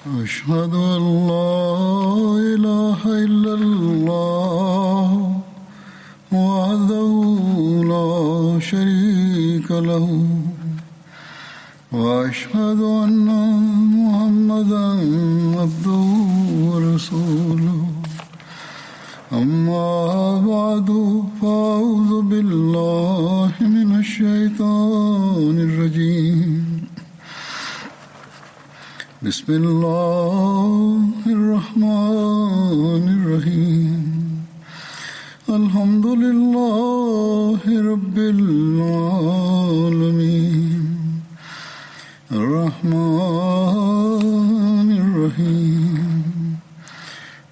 أشهد أن لا إله إلا الله وحده لا شريك له وأشهد أن محمدا عبده ورسوله أما بعد فأعوذ بالله من الشيطان الرجيم بسم الله الرحمن الرحيم الحمد لله رب العالمين الرحمن الرحيم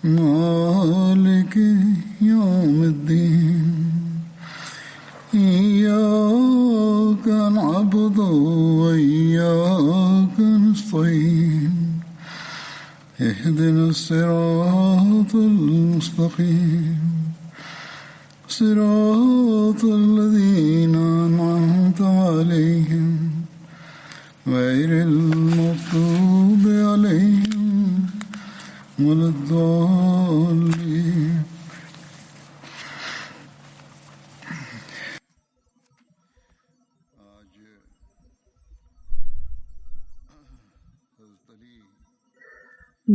مالك يوم الدين إياك نعبد وإياك نستعين اهدنا الصراط المستقيم صراط الذين أنعمت عليهم غير المغضوب عليهم ولا الضالين.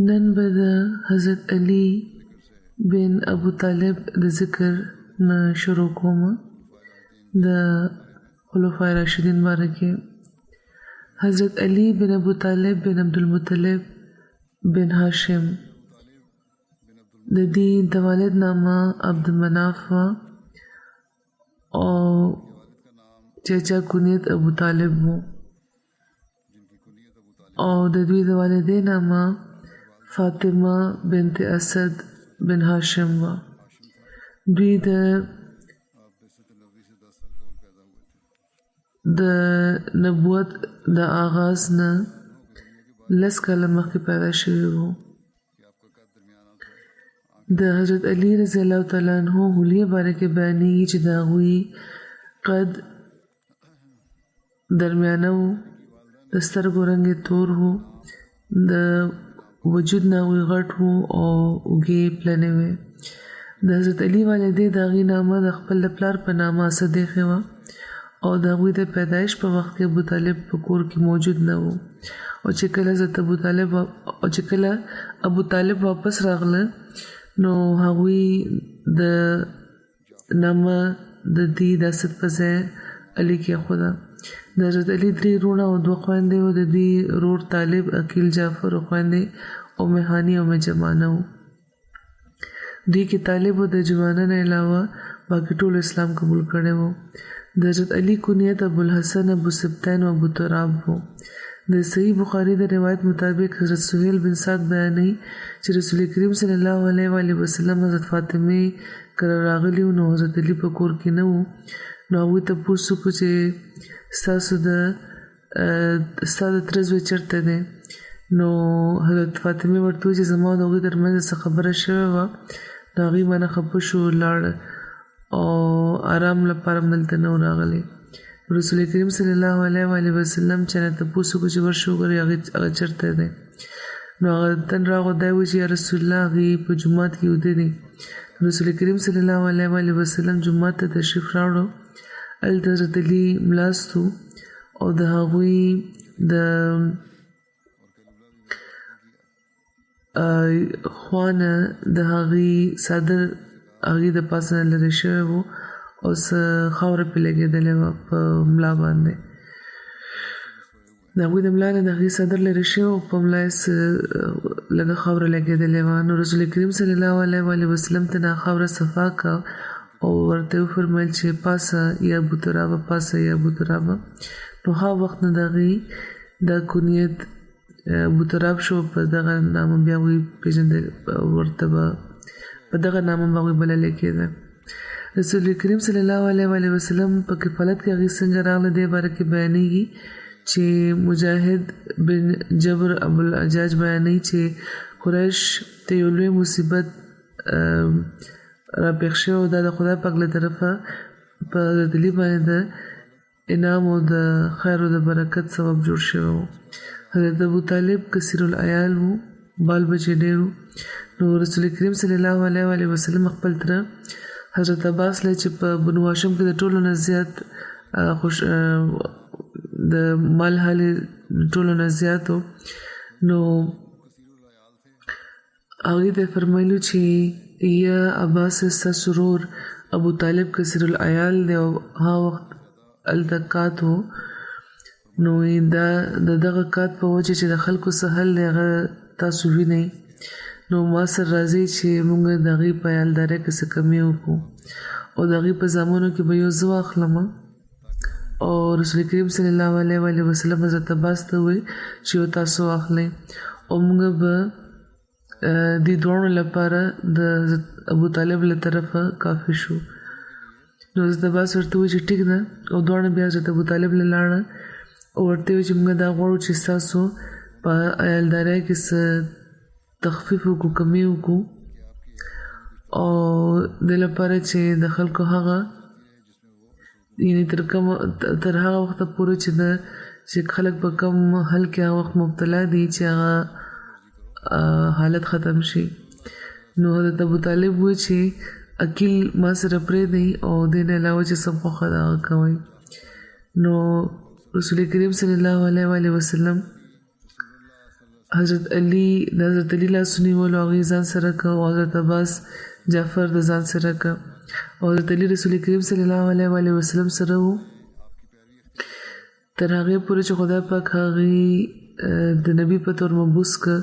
نن به د حضرت علي بن ابو طالب د ذکر نه شروع کوم. د خلفای راشدین باره کې حضرت علي بن ابو طالب بن عبدالمطلب بن هاشم، د دې د والد نامه عبدالمناف او چچا کنیت ابو طالب وو او د دوی د والدې نامه فاطمه بنت اسد بن هاشم و. دوی د نبوت د آغاز نه 10 کاله مخکې پیدا شوي وو. د حضرت علي رضی الله تعالی عنہ حلیه باره کې بیانېږي چې د هغوی قد درمیانه وو، د سترګو رنګ یې تور وو، د وجود نه هغوی غټ وو او اوږې پلنې وې. د حضرت علي والدې د هغې نامه د خپل پلار په نامه صدیقې وه او د هغوی د پیدایش په وخت کې ابوطالب په کور کې موجود نه و. او چې کله ابوطالب واپس راغله نو هغوی د نامه د دې د اسد په ځای علي کېښوده. د حضرت علي 3 وروڼه او 2 خویندې وو. د دې ورور طالب، عقیل، جعفر او خویندې ام هاني او ام جمانه وو. دوی کې طالب و د جمانه نه علاوه باقي ټول اسلام قبول کړی و. د حضرت علي کنیت ابوالحسن، ابو سبطین او ابو تراب و. د صحیح بخاري د روایت مطابق حضرت سهیل بن سعد بیانوي چې رسول کریم صلی الله علیه و آله وسلم حضرت فاطمه کره راغلی و نو حضرت علي په کور کې نه و. نو هغوی تپوس وکړو چې ستا د تره زوی چېرته دی؟ نو حضرت فاطمې ورته وویل چې زما او د هغوی ترمنځ څه خبره شوې وه. نو هغې باندې خفه شو، ولاړ او آرام لپاره هم دلته نه و راغلی. رسول کریم صلی الله علیه و آله وسلم چې نه تپوس وکړو چې ورشو وګورئ هغه چېرته دی؟ نو هغه تن راغو دی وایي چې یا رسول الله هغې په جومات کې ویده دي. رسول کریم صلی الله علیه و آله وسلم جومات ته تشریف راوړو. هلته حضرت علي ملاست و او د هغوی د خوانه د هغې صادر هغې د پاسه نه لرې شوی و او څه خاوره پرې لګېدلې وه په ملا باندې. د هغوی د ملا نه د هغې صدر لرې شوی او په ملا یې لږه خاوره لګېدلې وه. نو رسول کریم صلی الله علیه و آله وسلم ته دا خاوره صفا کړه او ورته وفرمیل چې پاسه یا ابو ترابه، پاسه یا ابو ترابه. نو هغه وخت نه د هغې دا کنیت ابو تراب شو. په دغه نامه بیا هغوی پېژندل، ورته به په دغه نامه به هغوی بللی کېده. رسول کریم صلی الله علیه و آله وسلم په کفالت کې هغې څنګه راغله دې باره کې بیانېږي چې مجاهد بن جبر ابوالحجاج بیانوي چې قریش ته یو لوی مصیبت را پېښ شوی او دا د خدای پاک له طرفه په حضرت علي باندې د انعام او د خیر او د برکت سبب جوړ شوی و. حضرت ابو طالب کثیر العیال وو، بال بچې ډېرو. نو رسول کریم صلی الله علیه وسلم خپل تر حضرت عباس له چې په بنو هاشم کې د ټولو نه زیات د مال حال ټولو نه زیات و، نو هغې ته فرمایلو چې یا عباس ستا سرور ابو طالب کثیر العیال دی او ها وخت هلته کات و، نو دا د دغه کات په وجه چې د خلکو څه حل دی هغه تاسو وینئ، نو ما سره راځئ چې موږ د هغې په عیالدارۍ کې څه کمي وکړو او د هغې په زامنو کې به یو زه واخلم. او رسول کریم صلی الله علیه وسلم حضرت عباس ته وویل چې یو تاسو واخلئ او موږ به دې دواړو لپاره د ابو طالب له طرفه کافي شو. نو حضرت عباس ورته وویل چې ټیک ده، او دواړه بیا حضرت ابو طالب له لاړه او ورته وویل چې موږ دا غواړو چې ستاسو په عیالدارۍ کې څه تخفیف وکړو، کمي وکړو، او دې لپاره چې د خلکو هغه یعنې تر هغه وخته پورې چې خلک په کم حل کې هغه وخت مبتلا دي چې هغه حالت ختم شي. نو حضرت ابو طالب وویل چې عقیل ما سره پرېږدئ او دې نه علاوه چې څه خوښه ده هغه کوئ. نو رسول کریم صلی الله علیه وسلم حضرت علی لاس ونیولو، هغې ځان سره که، او حضرت عباس جعفر د ځان سره که، او حضرت علی رسول کریم صلی الله علیه وسلم سره و تر هغې پورې چې خدای پاک هغې د نبي په طور مبوس که،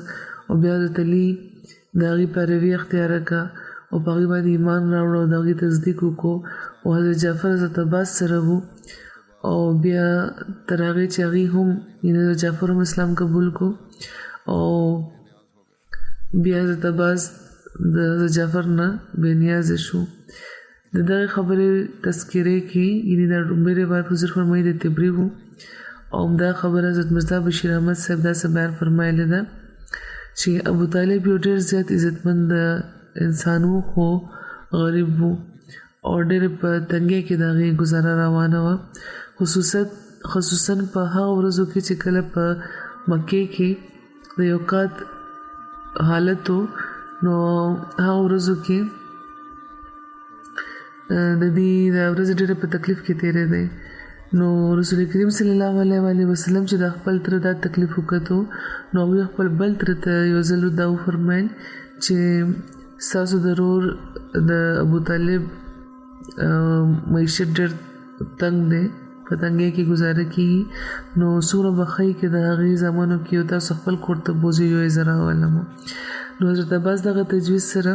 او بیا حضرت علی د هغې پیروي اختیاره که او په هغې باندې ایمان راوړه او د هغې تصدیق وکړو، او حضرت جعفر حضرت عباس سره و، او بیا تر هغې چې هغې هم یعنې حضرت جعفر هم اسلام قبول کو، او بیا حضرت عباس د حضرت جعفر نه بې نیازه شو. د دغې خبرې تذکرې کې یعنې دا لومړی روایت حضور فرمایي د طبري و، او همدا خبره حضرت مرزا بشیر احمد صاحب داسې بیان فرمایلی ده چې ابو طالب یو ډېر زیات عزتمند انسان و، خو غریب و او ډېر په تنګۍ کې د هغې ګزاره روانه وه، خصوصا په هغه ورځو کې چې کله په مکې کې د یو کات حالت و، نو هغه ورځو کې د دې دا ورځې ډېره په تکلیف کې تېرېدی. نو رسول کریم صلی الله علیه وسلم چې د خپل تره دا تکلیف وکتو، نو هغوی خپل بل تره ته یو ځل دا وفرمیل چې ستاسو د ورور د ابو طالب معیشت ډېر تنګ دی، په تنګۍ کې ګزاره کېږي، نو څومره به ښایي کې د هغې زامنو کې یو تاسو خپل کور ته بوځئ یو یې زه راولمه. نو حضرت عباس دغه تجویز سره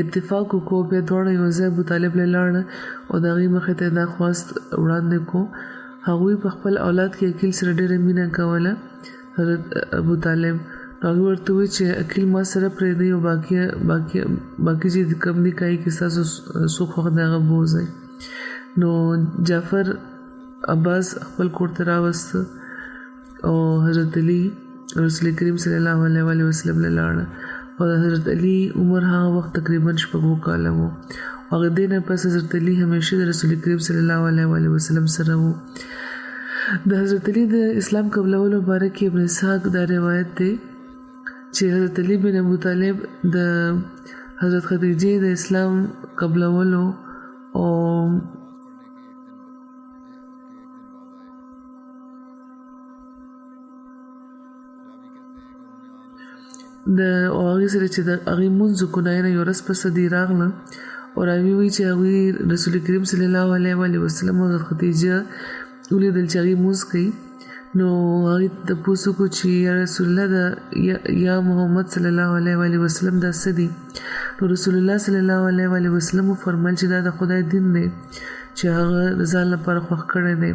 اتفاق وکړو، بیا دواړه یو ځای ابو طالب له لاړه او د هغې مخې ته یې دا خواست وړاندې کړو. هغوی په خپل اولاد کې عقیل سره ډېره مینه کوله، حضرت ابو طالب. نو هغوی ورته وویل چې عقیل ما سره پرېږدئ او باقي چې کم دي کوي کې ستاسو څوک خوښ دی هغه بوځئ. نو جعفر عباس خپل کور ته راوسته او حضرت علی رسول کریم صلی الله علیه وسلم له لاړه، او د حضرت علی عمر هغه وخت تقریبا 6 کاله و. هغه دې نه پس حضرت علی همیشه د رسول کریم صلی الله علیه وسلم سره و. د حضرت علی د اسلام قبلولو باره کې ابن اسحاق دا روایت دی چې حضرت علی بن ابو طالب د حضرت خدیجې د اسلام قبلولو او هغې سره چې د هغې مونځ کنایه نه یو ورځ پسه دی راغله، او راوي وایي چې هغوی رسول کریم صلی الله علیه وسلم او حضرت خدیجه ولیدل چې هغې مونځ کوي، نو هغې تپوس وکړو چې یا رسول الله یا محمد صلی الله علیه وسلم دا څه دي؟ نو رسول الله صلی الله علیه وسلم وفرمیل چې دا د خدای دین دی چې هغه د ځان لپاره خوښ کړی دی،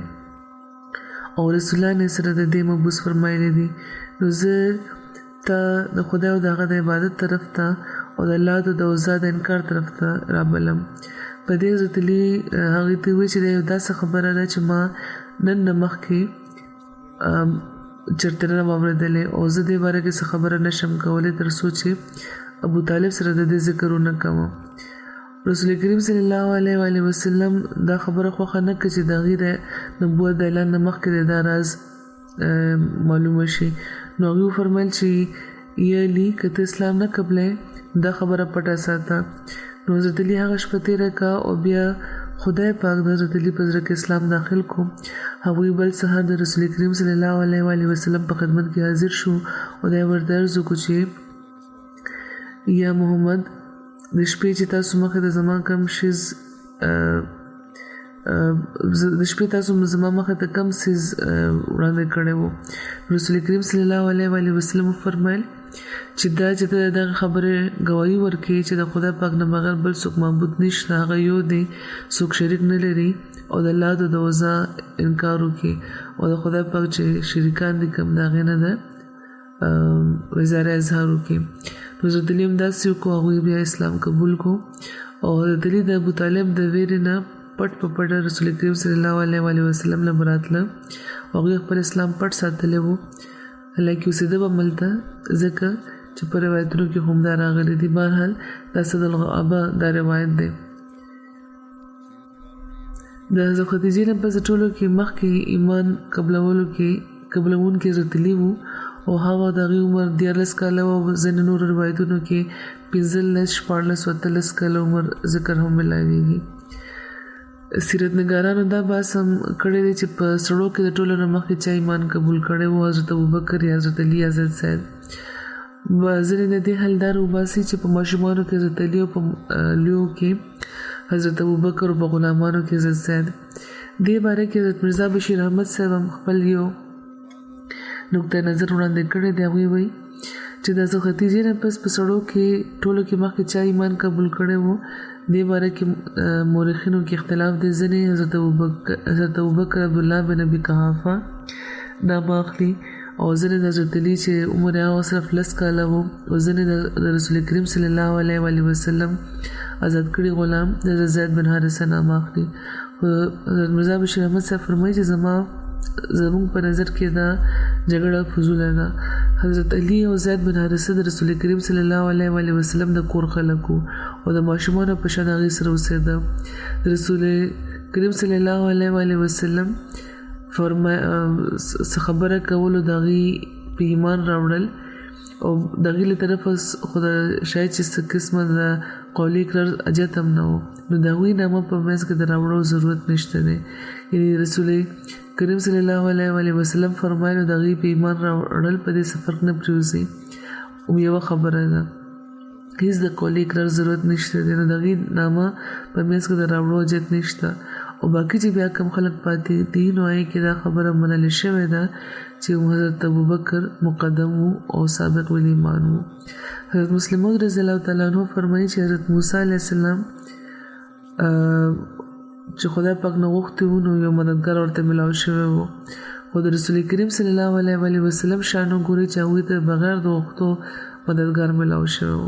او رسول الله نه سره د دې مبوس فرمایلی دي. نو زه ته د خدای او د هغه د عبادت طرف ته او د الله د عزا د انکار طرف ته رابلم. په دې حضرت علی هغې ته وویل چې دا یو داسې خبره ده چې ما نن نه مخکې چېرته نه یم اورېدلې، او زه دې باره کې څه خبره نشم کولی تر څو چې ابو طالب سره د دې ذکر ونه کوم. رسول کریم صلی الله علیه وسلم دا خبره خوښه نه کړه چې د هغې د نبوت د اعلان نه مخکې دا راز معلومه شي. نو هغوی وفرمیل چې یا علی که ته اسلام نه قبلې دا خبره پټه ساته. نو حضرت علی هغه شپه تېره کا او بیا خدای پاک د حضرت علی په زړه کې اسلام داخل کو. هغوی بل سهار د رسول کریم صلی الله علیه وسلم په خدمت کې حاضر شو او دا ورته عرض وکړو چې یا محمد د شپې چې تاسو مخې ته زما کم شیز د شپې تاسو زما مخې ته کم سیز وړاندې کړی وو. رسول کریم صلی الله علیه وسلم فرمایل چې دا چې ته دغه خبرې ګواهي ورکړې چې د خدای پاک نه بغیر بل څوک معبود نشته، هغه یو دی، څوک شریک نه لري، او د الله د وضع انکار وکړي او د خدای پاک چې شریکان دي کوم د هغې نه د اظهار وکړي. حضرت علی هم داسې وکړو، هغوی بیا اسلام قبول کو او حضرت علی د ابوطالب د ویرې نه پټ په پټه رسول کریم صلی الله علیه وسلم نه براتله. هغوی خپل اسلام پټ ساتلی وو، حالانکې اوسېده به ملته، ځکه چې په روایتونو کې هم دا راغلی دي. بهرحال دا صد الغابه دا روایت دی. د حضرت خدیجې نه پس ټولو کې مخکې ایمان قبلونکي حضرت علی وو او هغه د هغې عمر 14 کاله و. ځینې نورو روایتونو کې 15 14 13 کاله عمر ذکر هم ملاویږي. سیرت نګارانو دا بحث هم کړی دی چې په سړو کې د ټولو نه مخکې چا ایمان قبول کړی و، حضرت ابوبکر یا حضرت علی یا حضرت سید. ځینې د دې حل دا وباسي چې په ماشومانو کې حضرت علی او په لویو کې حضرت ابوبکر او په غلامانو کې حضرت سید. دې باره کې حضرت مرزا بشیر احمد صاحب هم خپل یو نقطه نظر وړاندې کړی دی. هغوی وایي چې د حضرت خدیجې نه پس په سړو کې ټولو کې مخکې چا ایمان قبول کړی و. دې باره کې مورخینو کې اختلاف دی. ځینې حضرت ابوبکر عبدالله بن ابي قحافه نام اخلي او ځینې د حضرت علی چې عمر هغه صرف 10 کاله و او ځینې د رسول کریم صلی الله علیه وسلم آزاد کړي غلام د زید بن حارثه نام اخلي. حضرت مرزا بشیر احمد صاحب فرمایي چې زموږ په نظر کې دا جګړه فضوله ده. حضرت علی او زید بن حارثه د رسول کریم صلی الله علیه وسلم د کور خلکو او د ماشومانو په شان هغې سره اوسېده. د رسول کریم صلی الله علیه وسلم خبره کولو د هغې په ایمان راوړل او د هغې له طرفه خو د شاید چې څه قسمه د قولي اقرار اجت هم نه و، نو د هغوی نامه په منځ کې د راوړو ضرورت نشته دی. یعنې رسول کریم صلی الله علیه وسلم فرمایلو د هغې په ایمان راوړل په دې څه فرق نه پرېوځي. یوه خبره ده، هیڅ د قولي اقرار ضرورت نشته دی، نو د هغې نامه په منځ کې د راوړو اجت نشته. او باقي چې بیا کم خلک پاتې دي نو هغې کې دا خبره منلې شوې ده چې حضرت ابوبکر مقدم و او سابق الایمان و. حضرت مسلم موعود رضی الله تعالی عنہ فرمایي چې حضرت موسی علیه السلام چې خدای پاک نه غوښتي وو نو یو مددګار ورته ملاو شوی و. خو د رسول کریم صلی الله علیه وسلم شان وګورئ چې هغوی ته بغیر د غوښتو مددګار ملاو شوی و.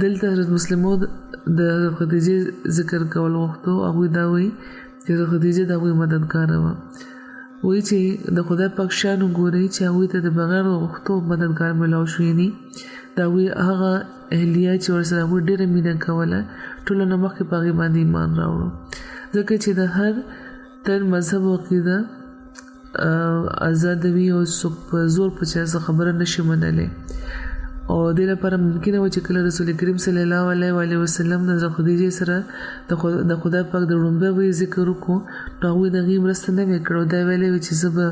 دلته حضرت مسلم موعود د خدیجې ذکر کول غوښتو. هغوی دا وایي چې خدیجه د هغوی مددګاره وه. وایي چې د خدای پاک شان وګورئ چې هغوی ته د بغیر د غوښتو مددګار ملاو شو. یعنې د هغوی هغه اهلیه چې ورسره هغوی ډېره مینه کوله ټولو نه مخکې په هغې باندې ایمان راوړو، ځکه چې د هر تن مذهب او عقیده ازاده وي او څوک په زور په چا څه خبره نشي منلی. او دې لپاره ممکنه وه چې کله رسول کریم صلی الله علیه وسلم د حضرت خدیجې سره د خدای پاک د لومړی وحي ذکر وکړو نو هغوی د هغې مرسته نه وی کړې او دا ویلی وي چې زه به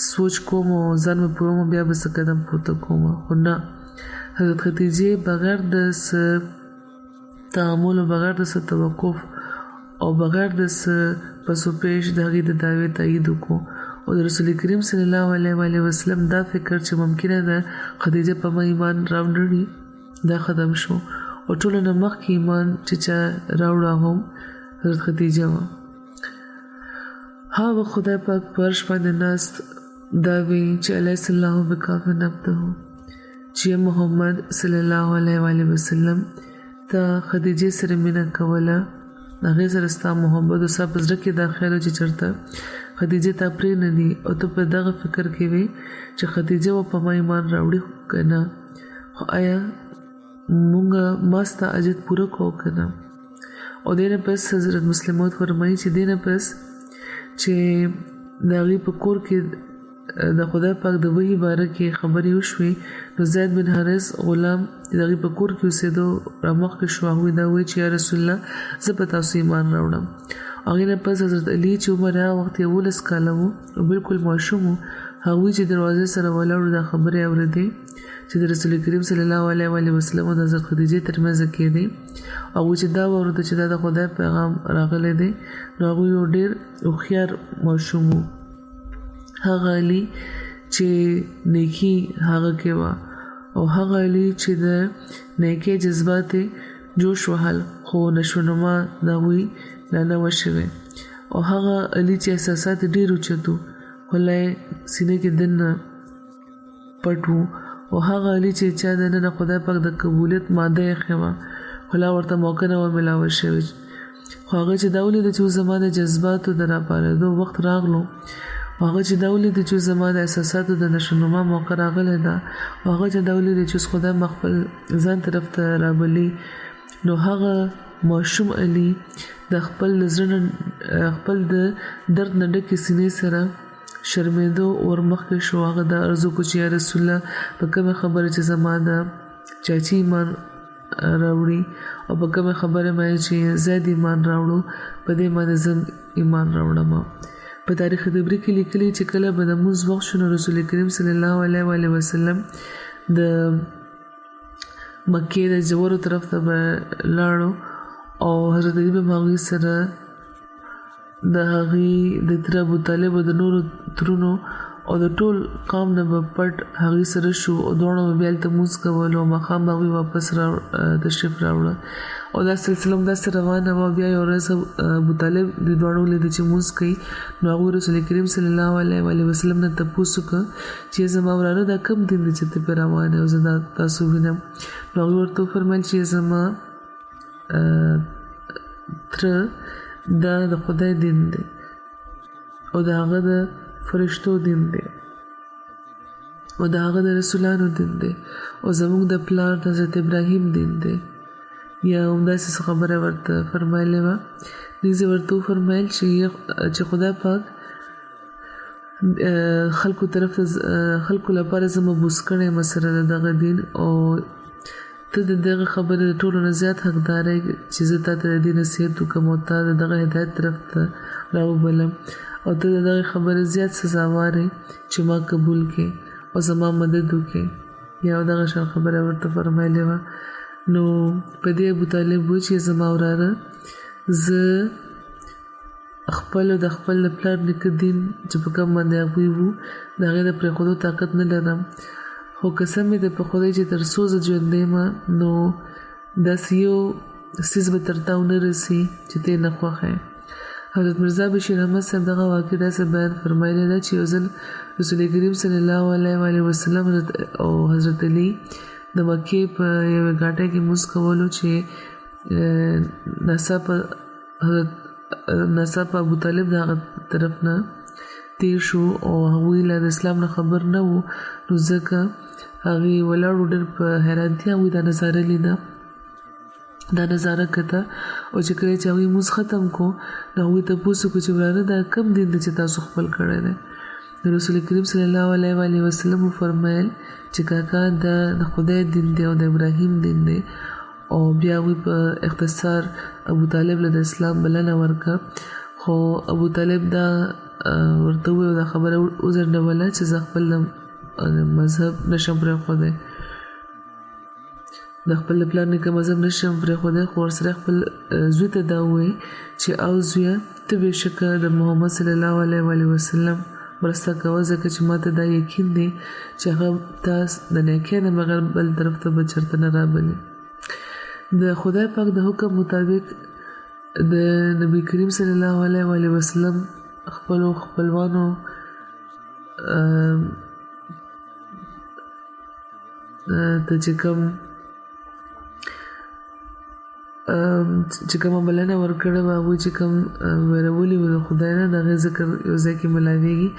سوچ کوم او ځان مې پوهوم بیا به څه قدم پورته کوم. خو نه، حضرت خدیجې بغیر د څه تعامل او بغیر د څه توقف او بغیر د څه پسو پیش د هغې د دعوې تایید وکړو. او د رسول کریم صلی الله علیه وسلم دا فکر چې ممکنه ده خدیجه په ما ایمان راوړي دا ختم شو او ټولو نه مخکې ایمان چې چا راوړه هم حضرت خدیجه وه. هغه خدای پاک په عرش باندې ناست دا وایي چې الیس الله بکاف عبده، چې محمد صلی الله علیه وسلم ته خدیجې سره مینه کوله، هغې سره ستا محبت او ستا په زړه کې دا خیال چې چېرته خدیجه تا پرې نه دي او ته په دغه فکر کې وې چې خدیجه به په ما ایمان راوړي که نه، خو آیا ما ستا حاجت پوره کړو که نه. او دې نه پس حضرت مسلم موعود فرمایي چې دې نه پس چې د هغې په کور کې د خدای پاک د وحي باره کې خبرې وشوې نو زید بن حارث غلام د هغې په کور کې اوسېدو رامخکې شو. هغوی دا وایي چې یا رسول الله زه په تاسو ایمان راوړم. هغې نه پس حضرت علي چې عمر هغه وخت 11 کاله و او بلکل ماشوم و، هغوی چې دروازې سره ولاړو دا خبرې اورېدې چې د رسول کریم صلی الله علیه وسلم او د حضرت خدیجې ترمنځ کېدې. هغوی چې دا واورېده چې دا د خدای پیغام راغلی دی نو هغوی یو ډېر هوښیار ماشوم و. هغه علي چې نیکي هغه کې وه او هغه علي چې د نیکۍ جذبات جوش وهل خو نشونما د هغوی لا نه وه شوی او هغه علي چې احساسات ډېر اوچت و خو لا یې سینې کې دننه پټ و او هغه علي چې چا دننه خدای پاک د قبولیت ماده یې ایښې وه خو لا ورته موقع نه وه میلاوه شوې. خو هغه چې دا ولیده چې زما د جذباتو د راپارېدو وخت راغلو، هغه چې دا ولیده چې زما د احساساتو د نشونما موقع راغلی ده، هغه چې دا ولیده چې خدای ما خپل ځان طرف ته رابلي، نو هغه ماشوم علي د خپل د درد نه ډکې سینې سره شرمېدو ورمخکې شو. هغه دا عرض وکړو چې یا رسول الله په کومه خبره چې زما د چاچي ایمان راوړي او په کومه خبره باندې چې زید ایمان راوړو په دې باندې زه ایمان راوړم. په تاریخ دبري کې لیکلي چې کله به د لمونځ وخت شو نو رسول کریم صلی الله علیه وسلم د مکې د جوارو طرف ته به لاړو او حضرت علي به هغوی سره د هغې د تره ابوطالب او د نورو ترونو او د ټول قام نه به پټ هغې سره شو او دواړو به بیا هلته لمونځ کول او ماښام به هغوی واپس تشریف راوړه او دا سلسله همداسې روانه وه. بیا یو ورځ ابوطالب د دواړو ولیده چې لمونځ کوي نو هغوی رسول کریم صلی الله علیه وسلم نه تپوس وکړه چې زما وراره دا کوم دین دی چې ته پرې روان یې او زه دا تاسو وینم. نو هغوی ورته وفرمیل چې زما تره دا د خدای دین دی او د هغه د فرشتو دین دی او د هغه د رسولانو دین دی او زموږ د پلار د حضرت ابراهیم دین دی. یا همداسې خبره ورته فرمایلې وه. نیزې ورته وفرمیل چې خدای پاک خلکو لپاره زه مبوس کړی یم سره د دغه دین او ته د دغه خبرې د ټولو نه زیات حقدار یې چې زه تا ته د دې نصیحت وکړم او تا د دغه هدایت طرف ته راوبلم او ته د دغه خبرې زیات سزاوار یې چې ما قبول کړې او زما مدد وکړې. یا دغه شان خبره ورته فرمایلې وه. نو په دې ابوطالب و چې زما وراره زه خپل د خپل پلار نیکه دین چې په کوم باندې هغوی وو د هغې د پرېښودو طاقت نه لرم، خو قسم مې دی په خدای چې تر څو زه ژوندی یم نو داسې یو څیز به تر تا ونه رسي چې ته یې نه خوښه یې. حضرت مرزا بشیر احمد صاحب دغه واقع داسې بیان فرمایلی ده چې یو ځل رسول کریم صلی الله علیه وسلم او حضرت علي د مکې په یوې ګاټۍ کې لمونځ کولو چې ناڅاپه ابوطالب د هغه طرف نه تیر شو او هغوی لا د اسلام نه خبر نه وو نو ځکه هغې ولاړو ډېر په حیرانتیا هغوی دا نظاره لیده دا نظاره کته او چې کله چې هغوی لمونځ ختم کو نو هغوی تپوس وکړو چې وراره دا کوم دین دی چې تاسو خپل کړی دی. د رسول کریم صلی الله علیه وسلم وفرمیل چې کاکا دا د خدای دین دی او د ابراهیم دین دی او بیا هغوی په اختصار ابوطالب له د اسلام بلنه ورکړه. خو ابوطالب دا ورته وویل دا خبره وځنډوله چې زه خپل مذهب نشم پرېښودی، د خپل پلار نیکه مذهب نشم پرېښودی، خو ورسره خپل زوی ته دا ووایي چې او زویه ته بېشکه د محمد صلی الله علیه وسلم مرسته کوه ځکه چې ما ته دا یقین دی چې هغه تاسو د نیکۍ نه بغیر بل طرف ته به چېرته نه رابلي. د خدای پاک د حکم مطابق د نبی کریم صلی الله علیه وسلم خپلو خپلوانو ته چې کومه بلنه ورکړې وه هغوی چې کوم ویرولي وو د خدای نه د هغې ذکر یو ځای کې ملاویږي.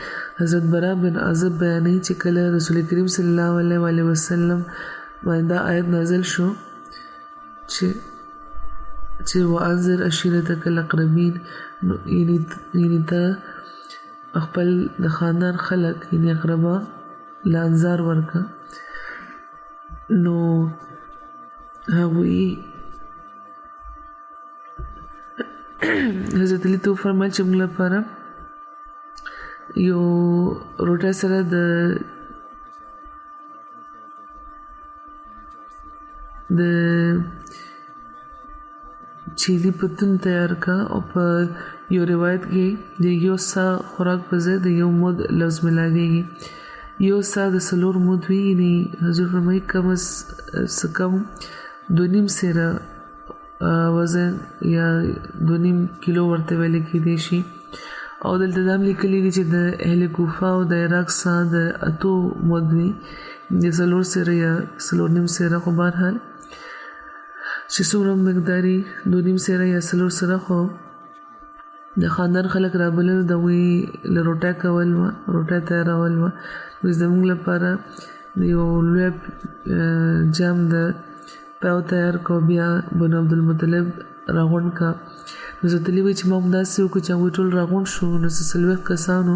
حضرت برا بن عازب بیانوي چې کله رسول کریم صلی الله علیه وسلم باندې دا آیت نازل شو چې وانذر عشیرتک الاقربین، یعنی ته خپل د خاندان خلک یعنې اقربا لانزار ورکه. نو هغوی حضرت علي ته وفرمایل چې موږ لپاره یو روټۍ سره د چیلی پتون تیار کا او په یو روایت کې د یو سا خوراک په ځای د یو مود لفظ ملاویږي. یو سا د څلور مود وي، یعنې حضور فرمایي کم از کم 2.5 سیره وزن یا 2.5 کیلو ورته ویل کېدی شي. او دلته دا هم لیکلي دي چې د اهل کوفه او د عراق سا د 8 مود وي، د 4 سیره یا 4.5 سیره. خو بهرحال چې څومره مقداري 2.5 سیره یا 4 سیره خو د خاندان خلک رابلل، د هغوی له روټۍ کول وه، روټۍ تیارول وه. زموږ لپاره یو لوی جام د پیاو تیار کړو، بیا بنو عبدالمطلب راغونډ کا. نو حضرت علي وایي چې ما همداسې وکړو چې هغوی ټول راغونډ شو. نو 40 کسانو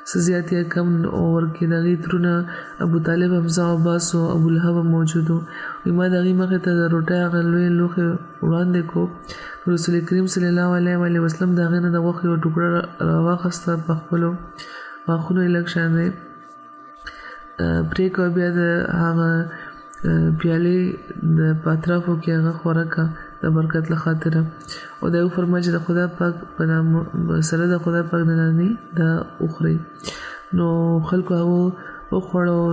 څه زیات یا کم ورکې د هغې ترونه ابو طالب، حمزه او عباس او ابولهب موجود وو. ما د هغې مخې ته د روټۍ هغه لوی لوښی وړاندې کړو. رسول کریم صلی الله علیه وسلم د هغې نه د غوښې یو ټوکړه راواخیسته، په خپلو غاښونو یې لږ شان دی پرې کړه. بیا د هغه پیالې د په اطرافو کې هغه خوره کړه د برکت له خاطره. او دا یې وفرمایل چې د خدای پاک په سره د خدای پاک د نرمۍ دا وخورئ. نو خلکو هغه وخوړه او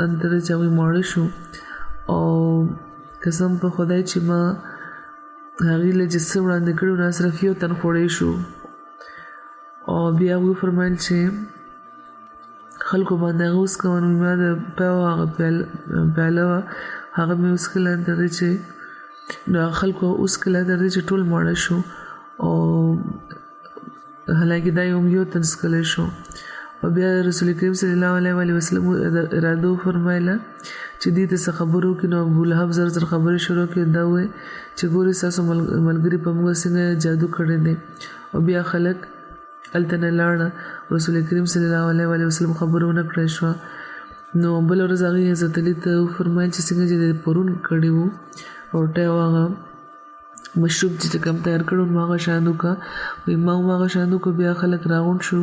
اندر چې هغوی ماړه شو. او قسم په خدای چې ما هغې له چې څه وړاندې کړي نه صرف یو تن خوړی شو. او بیا هغوی وفرمایل چې خلکو باندې هغه وڅښه. نو ما د پیاو هغه پیاله وه هغه مې وڅښله تر دې چې نو هغه خلکو وڅښله تر دې چې ټول ماړه شو. او حالانکې دا یو تن څښلی شو. او بیا رسول کریم صلی الله علیه وسلم اراده وفرمایله چې دې ته څه خبرې وکړي. نو ابولهب زر خبرې شروع کړې، دا ووایي چې ګورې ستاسو ملګري په موږ څنګه جادو کړی دی. او بیا خلک هلته نه لاړه. رسول کریم صلی الله علیه وسلم خبره ونه کړی شوه. نو بله ورځ هغې حضرت علي ته وفرمایل چې څنګه چې د پرون کړي وو روټۍ او هغه مشروب چې کوم تیار کړو نو هغه شان وکړه. وایي ما هم هغه شان وکړو. بیا خلک راغونډ شو.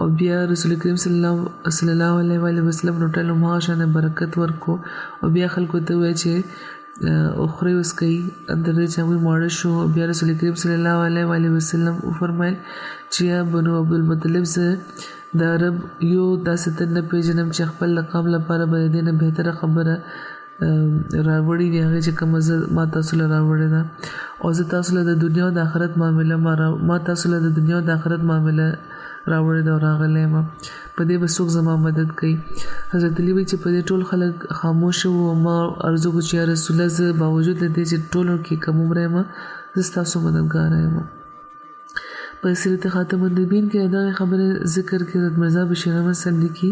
او بیا رسول کریم صلی الله علیه وسلم روټۍ له هغه شان برکت ورکړو. او بیا خلکو ته ووایي چې خورئ وڅښئ اندر دې چې هغوی ماړه شو. بیا رسول کریم صلی الله علیه وسلم وفرمایل چې یا بنو عبدالمطلب زه د عرب یو داسې تن نه پېژنم چې خپل لقام لپاره به د دې نه بهتره خبره راوړې وي هغې چې کومه زه ما تاسو له راوړې ده. او زه تاسو له د دنیا او د آخرت معامله ما تاسو له د دنیا او د آخرت معامله راوړې ده او راغلی یم. په دې به څوک زما مدد کوي. حضرت علي وایي چې په دې ټول خلک خاموشه وو. او ما عرض وکړو چې یا رسول الله زه باوجود د دې چې ټولو کې کم عمره یم زه ستاسو مددګاره یم. په سیرت خاتم النبیین کې دغه خبره ذکر کې حضرت مرزا بشیر احمد صاحب لیکي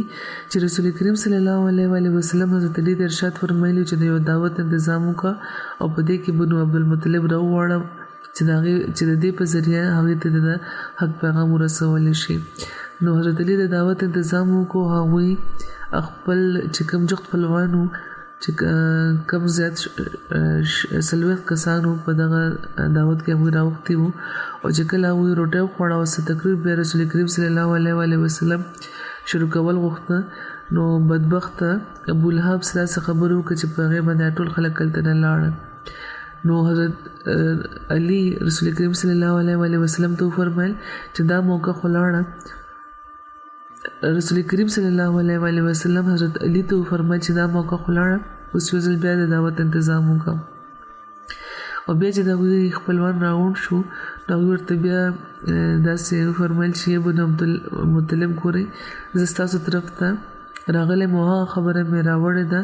چې رسول کریم صلی الله علیه وسلم حضرت علي ته ارشاد فرمایلی چې د یو دعوت تنظیم وکړه او په دې کې بنو عبدالمطلب راوغواړه چې د دې په ذریعه هغې ته د حق پیغام ورسولی شي. نو حضرت علي د دعوت تنظیم وکړو. هغوی خپل چې کوم جغد خپلوانو چې کم زیات 40 کسانو په دغه دعوت کې هغوی راوختي وو. او چې کله هغوی روټۍ وخوړه او څه تقریر بیا رسول کریم صلی الله علیه وسلم شروع کول غوښته. نو بدبخته ابولهب سره څه خبرې وکړه چې په هغې باندې ټول خلک هلته نه لاړل. نو حضرت علي رسول کریم صلی الله علیه وسلم ته وفرمایل چې دا موقع خو لاړه. رسول کریم صلی الله علیه وسلم حضرت علي ته وفرمایل چې دا موقع خو لاړه، اوس یو ځل بیا د دعوت تنظیم وکړه. او بیا چې د هغوی خپلوان راغونډ شو نو هغوی ورته بیا داسې وفرمایل چې بنو عبدالمطلب ګورئ زه ستاسو طرف ته راغلی یم او هغه خبره مې راوړې ده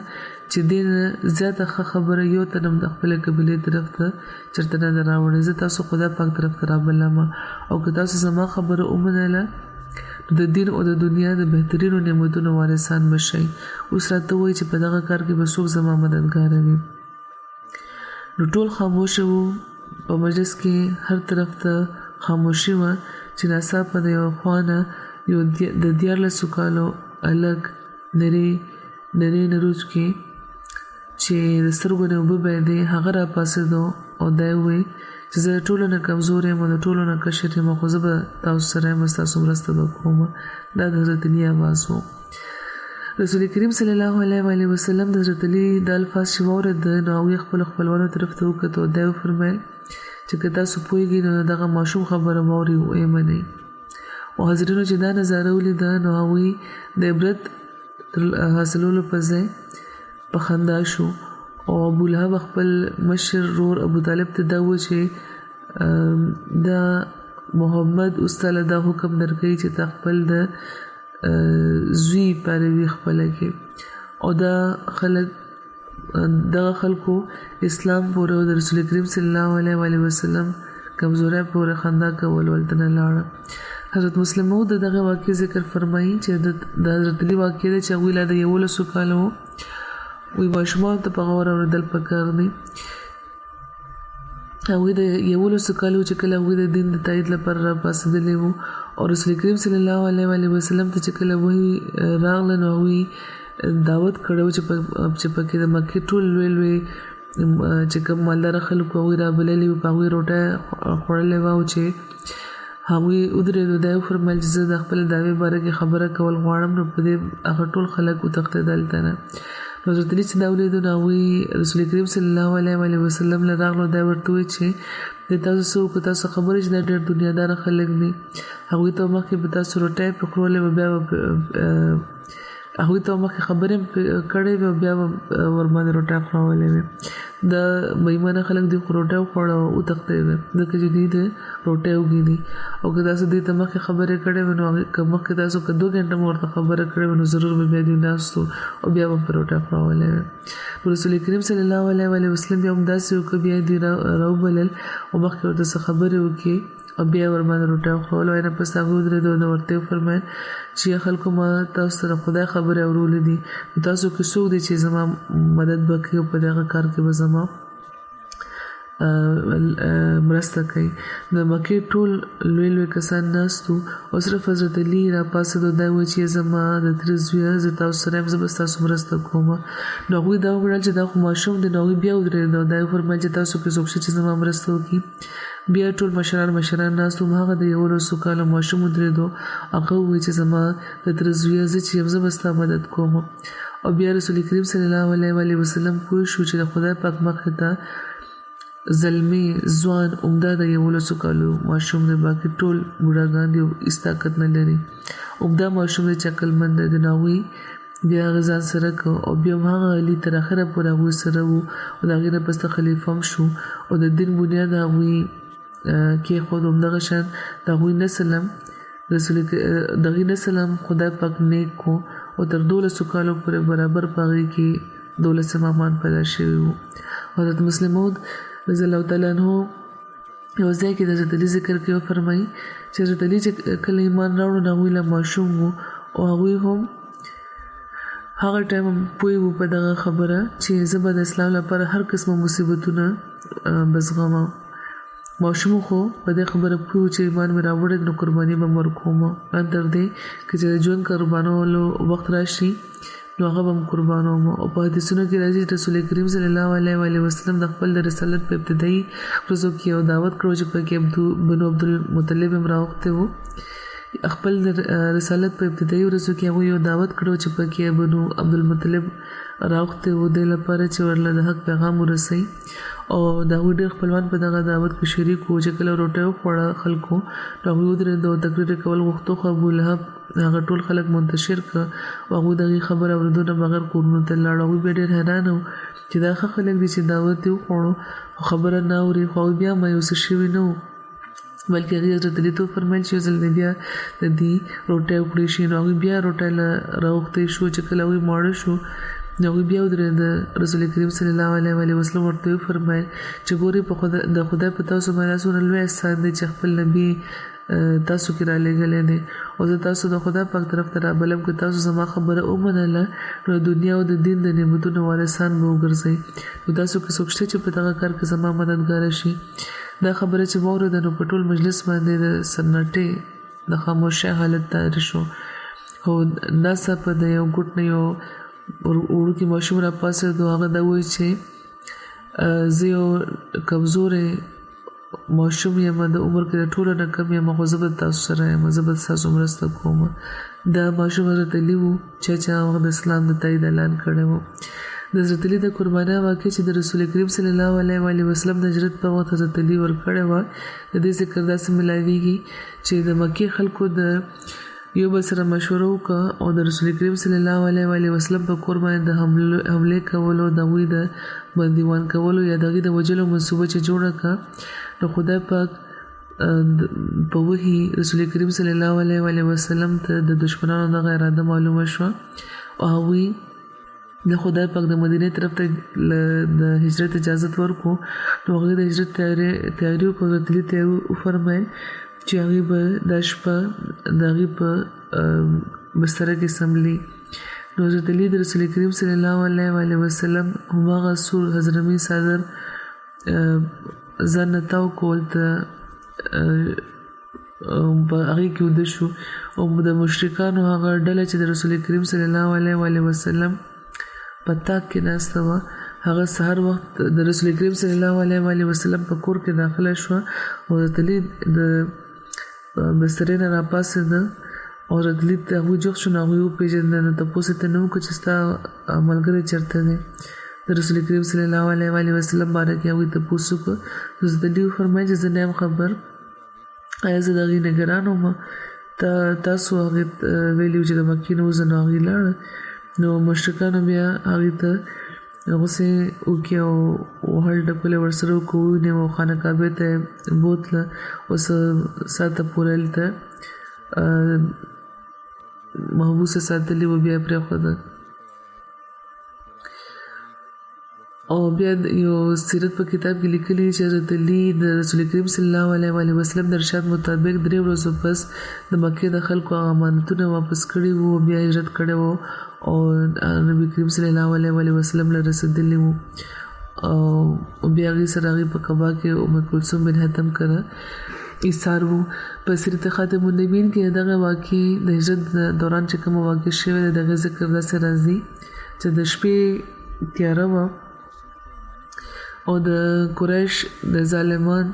چې دې نه زیاته ښه خبره یو تن هم د خپلې قبیلې طرف ته چېرته نه ده راوړې. زه تاسو خدای پاک طرف ته رابلم او که تاسو زما خبره ومنله د دین او د دنیا د بهترینو نعمتونو وارثان به شئ. اوس راته وایي چې په دغه کار کې به څوک زما مددګاره وي. نو ټول خاموشه وو. په مجلس کې هر طرف ته خاموشي وه چې ناڅاپه د یوه خوا نه یو د 14 کالو الګ نری نروج کې چې د سترګو نه اوبه بهېدې هغه راپاڅېدو او دی وویل چې زه ټولو نه کمزور یم او د ټولو نه کشر یم خو زه به تاسو سره یم ستاسو مرسته به کوم. دا د حضرت علي آواز و. رسول کریم صلی الله علیه وسلم د حضرت علي د الفاظ چې واورېد نو هغوی خپلو خپلوانو طرف ته وکتل او دی وفرمیل چې که تاسو پوهېږئ نو دغه ماشوم خبره واورئ او یې منئ. او حاضرینو چې دا نظاره ولیده نو هغوی د عبرت حاصلولو په ځای په خندا شو او ابولهب خپل مشر ورور ابو طالب ته دا وویل چې دا محمد اوس تاله دا حکم درکوي چې ته خپل د زوی پیروي خپله کړې او دا دغه خلکو اسلام پورې او د رسول کریم صلی الله علیه وسلم کمزورۍ پورې خندا کول ولته نه لاړه. حضرت مسلم موعود دغه واقع ذکر فرمایي چې د حضرت علي واقع دی چې هغوی لا د 11 کالو وی ماشومان ته په غور اورېدل پکار دی. هغوی د 11 کالو چې کله هغوی د دین د تایید لپاره راپاڅېدلي وو او رسول کریم صلی الله علیه وسلم ته چې کله وحی راغله نو هغوی دعوت کړی و چې پکې د مکې ټول لوی چې کوم مالداره خلکو هغوی رابللي وو په هغوی روټۍ خوړلې وه او چې هغوی ودرېدو. دی وفرمیل چې زه د خپلې دعوې باره کې خبره کول غواړم نو په دې هغه ټول خلک وتښتېدل دلته نه. نو حضرت علي چې دا ولیدو نو هغوی رسول کریم صلی الله علیه وسلم له راغلو دی ورته وویل چې د تاسو څه وکړو تاسو خبرې چې دا ډېر دنیاداره خلک دي هغوی ته مخکې به تاسو روټۍ پخړولې به بیا هغوی ته مخکې خبرې کړې وې او بیا به ورباندې روټۍ خورولې وې. دا بېایمانه خلک دي خو روټۍ وخوړه او وتښتېدل ځکه چې دوی د روټۍ وږي دي او که تاسو دوی ته مخکې خبرې کړې وې نو که مخکې تاسو که 2 غنټه مو ورته خبره کړې وې نو ضرور به بیا دوی ناستو او بیا به په روټۍ خورولې وې. رسول کریم صلی الله علیه وسلم بیا همداسې وکړه بیا دوی راوبلل او مخکې ورته څه خبرې وکړې او بیا ورباندې روټۍ وخوړل. وایي نه پس هغوی ودرېدو نو ورته یې وفرمیل چې خلکو ما تاسو سره خدای خبرې اورولې دي نو تاسو کې څوک دی چې زما مدد به کوي او په دغه کار کې به زما مرسته کوي. د مکې ټول لوی کسان ناست وو او صرف حضرت علي راپاڅېد او دا وویل چې زما د تره زویه زه تاسو سره یم زه به ستاسو مرسته کوم. نو هغوی دا وګڼل چې دا خو ماشوم دی نو هغوی بیا ودرېدل او دا یې وفرمیل چې تاسو کې څوک شته چې زما مرسته وکړي. بیا ټول مشران ناست وو هغه د 11 کالو ماشوم ودرېدو هغه وویل چې زما د تره زویه زه چې یم زه به ستا مدد کوم. او بیا رسول کریم صلی الله علیه وسلم پوه شو چې د خدای پاک مخې ته زلمی ځوان عمده د 11 کالو ماشوم دی باقي ټول بوډاګان دي او هېڅ طاقت نه لري. عمده ماشوم دی چې عقلمند دی د هغوی بیا هغه ځان سره کړ او بیا هم هغه علي تر اخره پورې هغوی سره وو او د هغې نه پس خلیفه هم شو او د دین بنیاد هغوی کېښود. همدغه شان د هغوی نسل هم خدای پاک نیک کو او تر 12 کالو پورې برابر په هغې کې 12 امامان پیدا شوي وو. حضرت مسلم موعود رضی الله تعالی عنہ یو ځای کې د حضرت علي ذکر کوي او فرمایي چې حضرت علي چې کله ایمان راوړو نو هغوی لا ماشوم وو او هغوی هم هغه ټایم پوه وو په دغه خبره چې زه به د اسلام لپاره هر قسمه مصیبتونه به زغمم. ماشوم خو په دې خبره پوه و چې ایمان مې راوړی نو قرباني به م ورکوم ان تر دې که چې د ژوند قربانولو وخت راشي نو هغه به م قربانوم. او په حدیثونو کې راځي چې رسول کریم صلی الله علیه وسلم د خپل د رسالت په ابتدایي ورځو کې یو دعوت کړو چې پکې بنو عبدالمطلب هم راوختی وو. خپل رسالت په ابتدایي ورځو کې هغوی یو دعوت کړو چې پکې بنو عبدالمطلب راوختی وو دې لپاره چې ورله د حق پیغام ورسوي او د هغوی ډېر خپلوان په دغه دعوت کې شریک وو. چې کله روټۍ وخوړه خلکو نو هغوی ودرېدل او تقریر یې کول غوښتو خو ابولهب هغه ټول خلک منتشر کړه او هغوی د هغې خبره اورېدو نه بغیر کورونو ته لاړو. هغوی بیا ډېر حیران وو چې دا ښه خلک دي چې دعوت یې وخوړو خو خبره نه اوري خو هغوی بیا مایوسه شوي نه وو بلکې هغې حضرت علي ته وفرمیل چې یو ځل دی بیا د دې روټۍ وکړی شي. نو هغوی بیا روټۍ له راوختی شو چې کله هغوی ماړه شو نو هغوی بیا ودرېده. رسول کریم صلی الله علیه وسلم ورته وفرمیل چې ګورې د خدای په تاسو باندې څومره لوی احسان دی چې خپل نبي تاسو کې رالیږلی دی او زه تاسو د خدای پاک طرف ته رابلم که تاسو زما خبره ومنله نو د دنیا او د دین د نعمتونو وارثان به وګرځئ. نو تاسو کې څوک شته چې په دغه کار کې زما مددګاره شي. دا خبره چې واورېده نو په ټول مجلس باندې د سناټې د خاموشۍ حالت تیر شو خو ناڅاپه د یو ګوټ نه یو وړوکی ماشوم راپاڅېد او هغه دا وایي چې زه یو کمزوری ماشوم یم د عمر کې د ټولو نه کم یم خو زه به تاسو سره یم زه به ستاسو مرسته کوم دا ماشوم حضرت علي و چې هغه د اسلام د تایید اعلان کړی و د حضرت علي د قربانۍ واقع چې د رسول کریم صلی الله علیه وسلم د هجرت په وخت حضرت علي ورکړی وه د دې ذکر داسې ملاویږي چې د مکې خلکو د یو بل سره مشوره وکړه او د رسول کریم صلی الله علیه وسلم په کور باندې د حملې کولو د هغوی د بندیوان کولو یا د هغوی د وژلو منصوبه چې جوړه کړه نو خدای پاک په وحي رسول کریم صلی الله علیه وسلم ته د دشمنانو دغه اراده معلومه شوه او هغوی د خدای پاک د مدینې طرف ته د هجرت اجازت ورکړو نو هغوی د هجرت تیاري وکړو حضرت علي ته یې وفرمیل چې هغوی به دا شپه د هغوی په بستره کې څملي نو حضرت علي د رسول کریم صلی الله علیه وسلم هماغه سور حضرمي څادر ځان نه تاو کول ته په هغې کې وده شو او د مشرکانو هغه ډله چې د رسول کریم صلی الله علیه وسلم په تاک کې ناسته وه هغه سهار وخت د رسول کریم صلی الله علیه وسلم په کور کې داخله شوه او حضرت علي د بسترې نه راپاڅېده او حضرت علي ته هغوی جوخت شو نو هغوی وپېژنده نو تپوس یې ته نه وکړه چې ستا ملګری چېرته دی د رسول کریم صلی الله علیه وسلم باره کې هغوی تپوس وکړه حضرت علي وفرمیل چې زه نه یم خبر آیا زه د هغې نګران وم تاسو هغې ویلي چې د مکې نه وځه نو هغې لاړه نو مشرکانو بیا هغې ته غوسې وکړې او هل ډکولې ورسره وکړو ونیو او خانه کعبې ته یې بوتله اوس ساعته پورې هلته محبوسه ساتلې وه بیا یې پرېښوده او بیا یو سیرت په کتاب کې لیکلي چې حضرت علي د رسول کریم صلی الله علیه وسلم د ارشاد مطابق 3 ورځو پس د مکې د خلکو امانتونه واپس کړي وو بیا هجرت کړی وو او نبی کریم صلی الله علیه وسلم له رسېدلی وو او بیا هغې سره هغې په قبا کې ام کلثوم بن حتم کره ایثار وو په سیرت خاتم النبیین کې دغه واقع د هجرت دوران چې کومه واقع شوې ده دغه ذکر داسې راځي چې د شپې تیاره وه او د قریش د ظالمان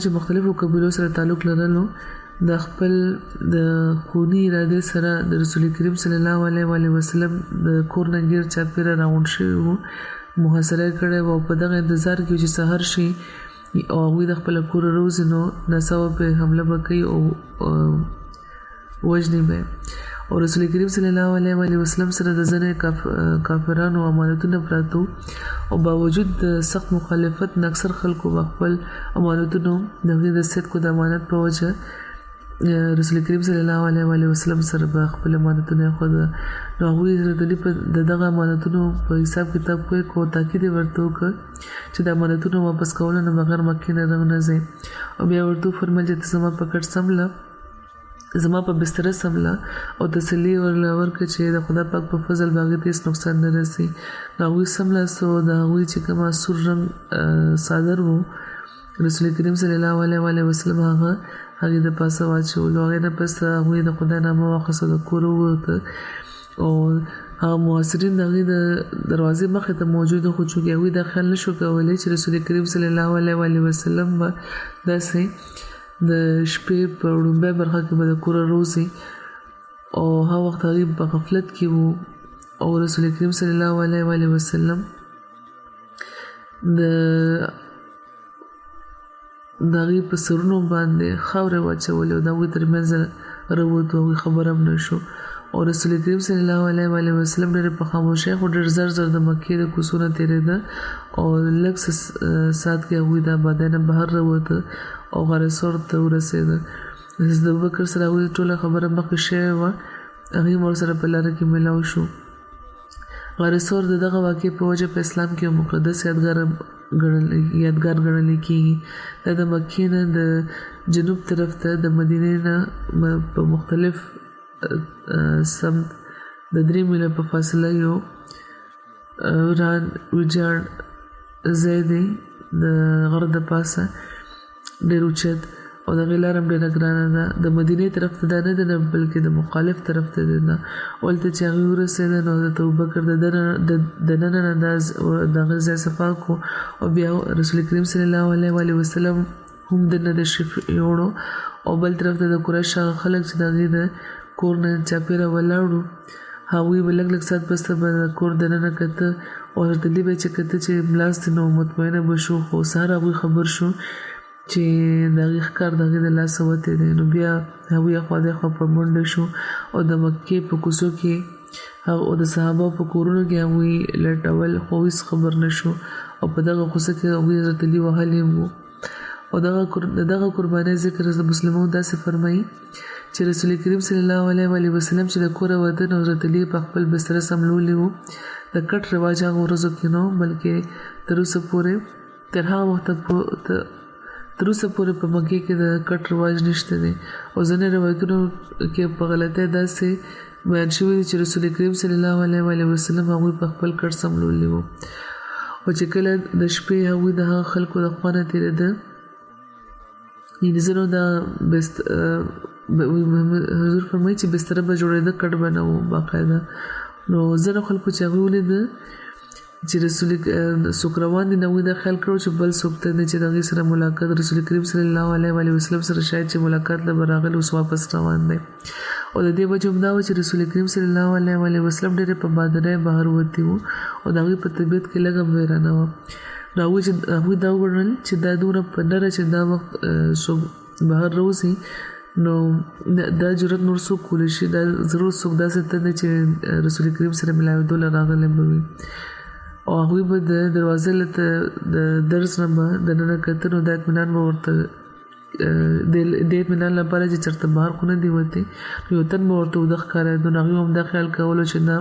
چې مختلفو قبیلو سره تعلق لرلو د خپل د خوني ارادې سره د رسول کریم صلی الله علیه وسلم د کور نه ګیر چاپېره راغونډ شوي وو محاصره یې کړی وو او په دغه انتظار کې چې سهار شي او هغوی د خپله کوره روزي نو ناڅاپه پرې حمله به کوي او وژني به او رسول کریم صلی الله علیه وسلم سره د ځینې کافرانو امانتونه پراته او باوجود د سخت مخالفت نه اکثر خلکو به خپل امانتونو د هغې د صدقو د امانت په وجه رسول کریم صلی الله علیه وسلم سره به خپل امانتونه ایښوده نو هغوی حضرت علي د دغه امانتونو په حساب کتاب پوه کړو او تاکید یې ورته وکړ چې د امانتونو واپس کولو نه بغیر مکې نه رنګ نه ځئ او بیا ورته وفرمیل چې ته زما په کټ څمله زما په بستره څمله او تسلي ورله ورکړه چې د خدای پاک په فضل به هغې ته هېڅ نقصان نه رسي نو هغوی څملاستو د هغوی چې کومه سور رنګ څادر و رسول کریم صلی الله علیه وسلم هغې د پاسه واچولو هغې نه پس هغوی د خدای نامه واخیسته د کوره ووته او هغه محاصرین د هغې د دروازې مخې ته موجود خو چونکې هغوی دا خیال نه شو کولی چې رسول کریم صلی الله علیه وسلم به داسې د شپې په وړومبۍ برخه کې به د کوره روزي او هغه وخت هغې په غفلت کې وو او رسول کریم صلی الله علیه وسلم د هغې په سرونو باندې خاورې واچولې او د هغوی تر منځه راووت هغوی خبر هم نه شو او رسول کریم صلی الله علیه وسلم ډېرې په خاموشۍ خو ډېر زر د مکې د کوڅو نه تېرېده او لږ ساعت کې هغوی د آبادۍ نه بهر راووته او غار ثور ته ورسېده د ابوبکر سره هغوی ټوله خبره مخکې شوې وه هغې هم ورسره په لاره کې میلاو شو غار ثور د دغه واقعې په وجه په اسلام کې یو مقدس یادګار ګڼلی کېږي دا د مکې نه د جنوب طرف ته د مدینې نه په مختلف سمت د 3 میله په فاصله یو ویجاړ ځای دی د غره د پاسه ډېر اوچت او د غلار هم ډېره ګرانه ده د مدینې طرف ته نه ده بلکې د مخالف طرف ته ده ولته چې هغه ورسېده نو د ابوبکر د نن انداز د غزا صفا کو او بیا رسول کریم صلی الله علیه وسلم هم د نه شف یوړو او بل طرف ته د قریش خلک چې دغه د کور نه چاپیره ولاړو هغوی بلګ لګ سات بس به کور د نه کته او د دې به چې کته چې بلاست نو مطمئنه بشو خو سره هغوی خبر شو چې دغه ښکار دغه د لاس وته دی نو بیا هغوی خو د خو په منډه شو او د مکې په کوڅو کې او د صحابه په کورونو کې هغوی لټول خو هیڅ خبر نشو او په دغه کوڅه کې هغوی حضرت علي وهلي وو او دغه قربانۍ ذکر د مسلمانو داسې فرمایي چې رسول کریم صلی الله علیه وسلم چې د کوره وته نو حضرت علي په خپل بستر سملولي وو د کټ رواج هغه ورځو کې نو بلکې تر اوسه پورې په مکې کې د کټ رواج نشته دی او ځینې روایتونو کې په غلطۍ داسې بیان شوي دي چې رسول کریم صلی الله علیه وسلم هغوی په خپل کټ سملولي وو او چې کله د شپې هغوی د هغه خلکو د خوا نه تېرېده یعنې ځینو د حضور فرمایي چې بستره به جوړېده کټ به نه و باقاعده نو ځینو خلکو چې هغوی ولیده چې رسول څوک روان دي نو دا خیال کړو چې بل څوک ته نه چې دغه سره ملاقات رسول کریم صلی الله علیه وسلم سره شاید چې ملاقات له راغلی اوس واپس روان دی او د دې وجه هم دا و چې رسول کریم صلی الله علیه وسلم ډېر په بادرې بهر وتی وو او دغه په طبیعت کې لږه ویرانه و راوي چې هغوی دا وګڼل چې دا دومره په نره چې دا وخت څوک بهر راوځي نو دا جرأت نور څوک کولی شي دا ضرور څوک داسې ته دی چې رسول کریم سره ملاوېدو له راغلی به وي او هغوی به د دروازې له د درز نه به دننه کته نو دا اطمینان به ورته د اطمینان لپاره چې چېرته بهر خو نه دي وتې یو تن به ورته وده ښکارېدو نو هغوی هم دا خیال کولو چې دا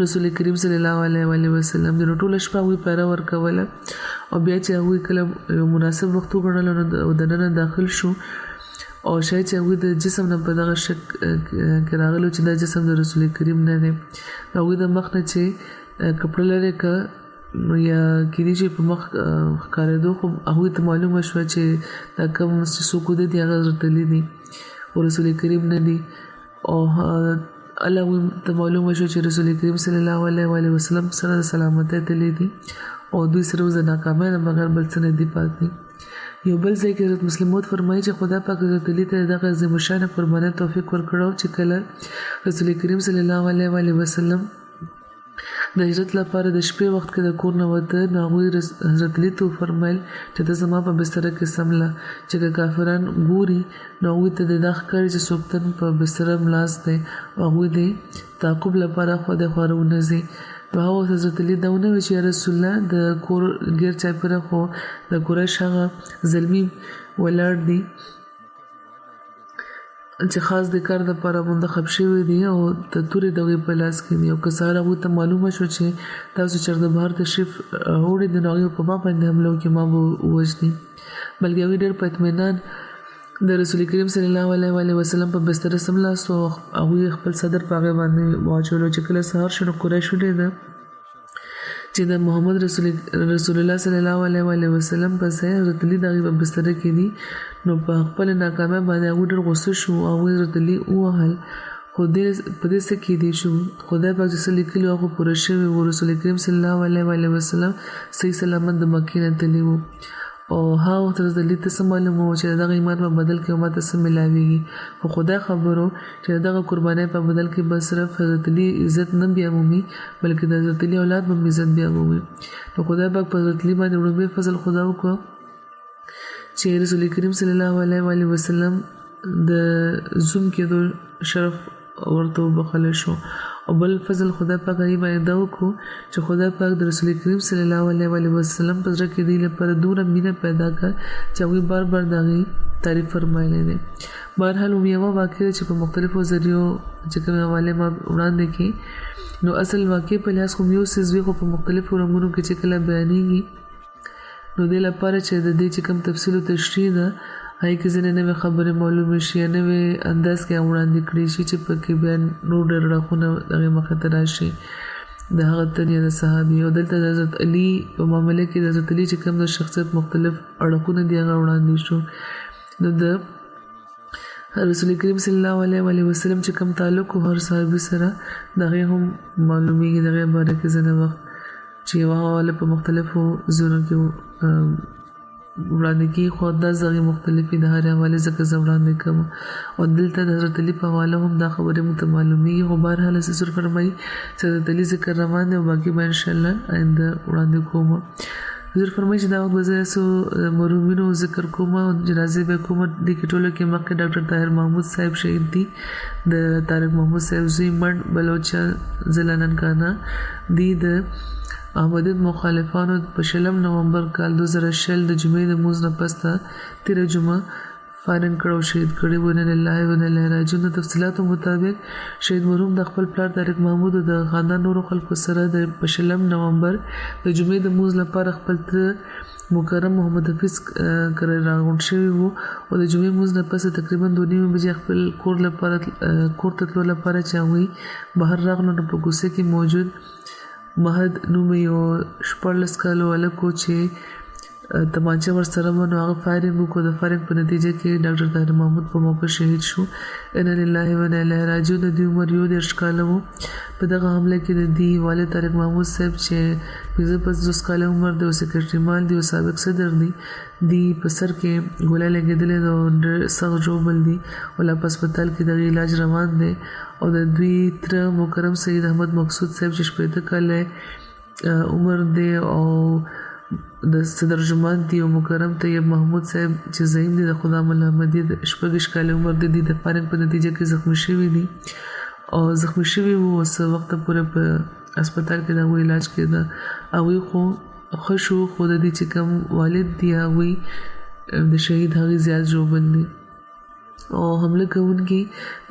رسول کریم صلی الله علیه وسلم د ټوله شپه هغوی پیره ورکوله او بیا چې هغوی کله یو مناسب وخت وګڼلو نو دننه داخل شو او شاید چې هغوی د جسم نه په دغه شک کې راغلو چې دا جسم د رسول کریم نه دی هغوی د مخ نه چې کپړه لري که یا کېدای شي په مخ ښکارېدو خو هغوی ته معلومه شوه چې دا کوم چې څوک دی هغه حضرت علي دي او رسول کریم نه دي او الله هغوی ته معلومه شوه چې رسول کریم صلی الله علیه وسلم سره د سلامتۍ تللی دي او دوی سره اوس د ناکامۍ نه بغیر بل څه نه دي پاتې یو بل ځای کې حضرت مسلم موعود فرمایي چې خدا پاک حضرت علي ته دغه عظیم الشان قربانۍ توفیق ورکړو چې کله رسول کریم صلی الله علیه وسلم د هجرت لپاره د شپې وخت کې د کور نه وته نو هغوی حضرت علي ته وفرمیل چې ته زما په بستره کې سمله چې که کافران ګوري نو هغوی ته د دا ښکاري چې څوک تن په بستره ملاست دی او هغوی د تعقب لپاره خوا د خوا راونځي نو هغه حضرت علي دا ونه ویل چې یا رسول الله د کور ګیر چاپېره خو د قریش هغه زلمي ولاړ دي چې خاص د کار لپاره منتخب شوي دي او د تورې دغې په لاس کې دي او که سهار هغوی ته معلومه شو چې تاسو چېرته بهر تشریف وړی دي نو هغوی په ما باندې حمله وکړي ما به ووژني بلکې هغوی ډېر په اطمینان د رسول کریم صلی الله علیه وسلم په بستره سملاستو او هغوی خپل صدر په هغې باندې واچولو چې کله سهار شو نو قریش ولیده چې د محمد رسول الله صلی الله علیه وسلم په ځای حضرت علي د هغې په بستره کې دي نو په خپله ناکامۍ باندې هغوی ډېر غوسه شو او هغوی حضرت علي ووهل خو په دې څه کیدی شو خدای پاک چې څه لیکلي هغه پوره شوي و رسول کریم صلی الله علیه وسلم صحیح سلامت د مکې نه تللی و او هغه وخت حضرت علي ته څه معلومه وه چې دغه ایمان په بدل کې ما ته څه میلاویږي خو خدای خبر و چې دغه قربانۍ په بدل کې به صرف حضرت علي عزت نه بیا مومي بلکې د حضرت علي اولاد به عزت بیا مومي نو خدای پاک په حضرت علي باندې وړاندې فضل خدا وکړه چې رسول کریم صلی الله علیه وسلم د زوم کېدو شرف ورته وبخلی شو او بل فضل خدای پاک هغې باندې دا وکړو چې خدای پاک د رسول کریم صلی الله علیه وسلم په زړه کې دوی لپاره دومره مینه پیدا کړه چې هغوی بار بار د هغې تعریف فرمایلی دی بهرحال هم یوه واقع ده چې په مختلفو ذریعو چې کومې حوالې ما وړاندې کړي نو اصل واقع په لحاظ خو یو څیز وي خو په مختلفو رنګونو کې چې کله بیانېږي نو دې لپاره چې د دې چې کوم تفصیل او تشریح ده هغې کې ځینې نوې خبرې معلومې شي یا نوې انداز کې وړاندې کړي شي چې پکې بیا نور ډېر اړخونه هغې مخې ته راشي د هغه تن یا د صحابي او دلته د حضرت علي په معامله کې د حضرت علي چې کوم د شخصیت مختلف اړخونه دي هغه وړاندې شو نو د رسول کریم صلی الله علیه وسلم چې کوم تعلق هر صحابي سره دغه هم معلومیږي دغه باره کې ځنه وخت چې واله په مختلفو زونو کې وړاندې کې خو د ځای مختلفې د هر حواله ځکه وړاندې کوم او دلته د حضرت علی په حواله هم دا خبره متمعلومیږي خو بهر حال سر فرمایي چې د علی ذکر روان دی او باقي به ان شاء الله آینده وړاندې کوم حضور فرمایي چې دا وخت به زه مرحومینو ذکر کوم او جنازې به کوم د کټولو کې مخکې ډاکټر طاهر محمود صاحب شهید دي د طارق محمود صاحب زوی مړ بلوچ ضلع ننګانا دي د احمدید مخالفانو په شلم نومبر کال 2020 د جمعې د موز نه پس ته 13 جمعه فارن کړو شهید کړي ونه الله و نه راجون د تفصيلاتو مطابق شهید مرحوم د خپل پلار طارق محمود د خاندان نورو خلکو سره د 15 نومبر د جمعې د موز لپاره خپل مکرم محمد حفیظ کړه راغون شوی وو او د جمعې موز نه پس تقریبا 2:30 بجې خپل کور ته تلو لپاره چاوي بهر راغلو په کوڅه کې موجود مهد نوم یو 14 کالو ولکو چې تمانچه ورسره ونه هغه فایرینګ وکړ د فایرینګ په نتیجه کې ډاکټر طاهر محمود په موقع شهید شو ان لله و انا الیه راجعون د عمر یو د ښکاله وو په دغه حمله کې د دی والد طارق محمود صاحب چې 55 کال عمر د سیکریټری مال دی او سابق صدر دی په سر کې ګوله لګېدلې او سخت جوړ دی ولا په هسپتال کې د علاج روان دی او د دوی تر مکرم سید احمد مقصود صاحب چې 15 کال عمر دی او د صدر جماعت دی او مکرم طیب محمود صاحب چې زعیم دی د خدا مولا احمدی د 14 کال عمر دی د فارغ په نتیجه کې زخمی شوی دی او زخمی شوی وو څه وخت پورې په هسپتال کې دا علاج کېده او خو خوشو خود دي چې کوم والد دی هغه د شهید هغه زیات جوړ دی او حمله کوونکی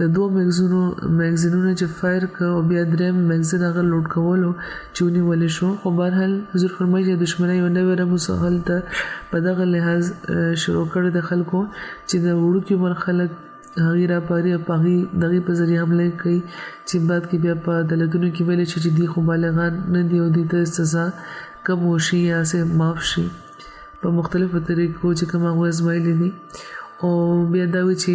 د دوه میگزینونو چې فایر کړ او بیا دریم میگزین هغه لوډ کولو چونی ولې شو خو بهرحال حضور فرمایي چې دښمنۍ یو نوې رموسهل ته په دغه لحاظ شروع کړ د خلکو چې د وړو کې مر خلک هغه را پاري پاغي دغه په ذریعہ حمله کوي چې بعد کې بیا په عدالتونو کې ویل چې دی خو بالغان نه دی او د سزا کم وشي یا سه معاف شي په مختلفو طریقو چې کوم هغه ازمایلي دي او بیا دا و چې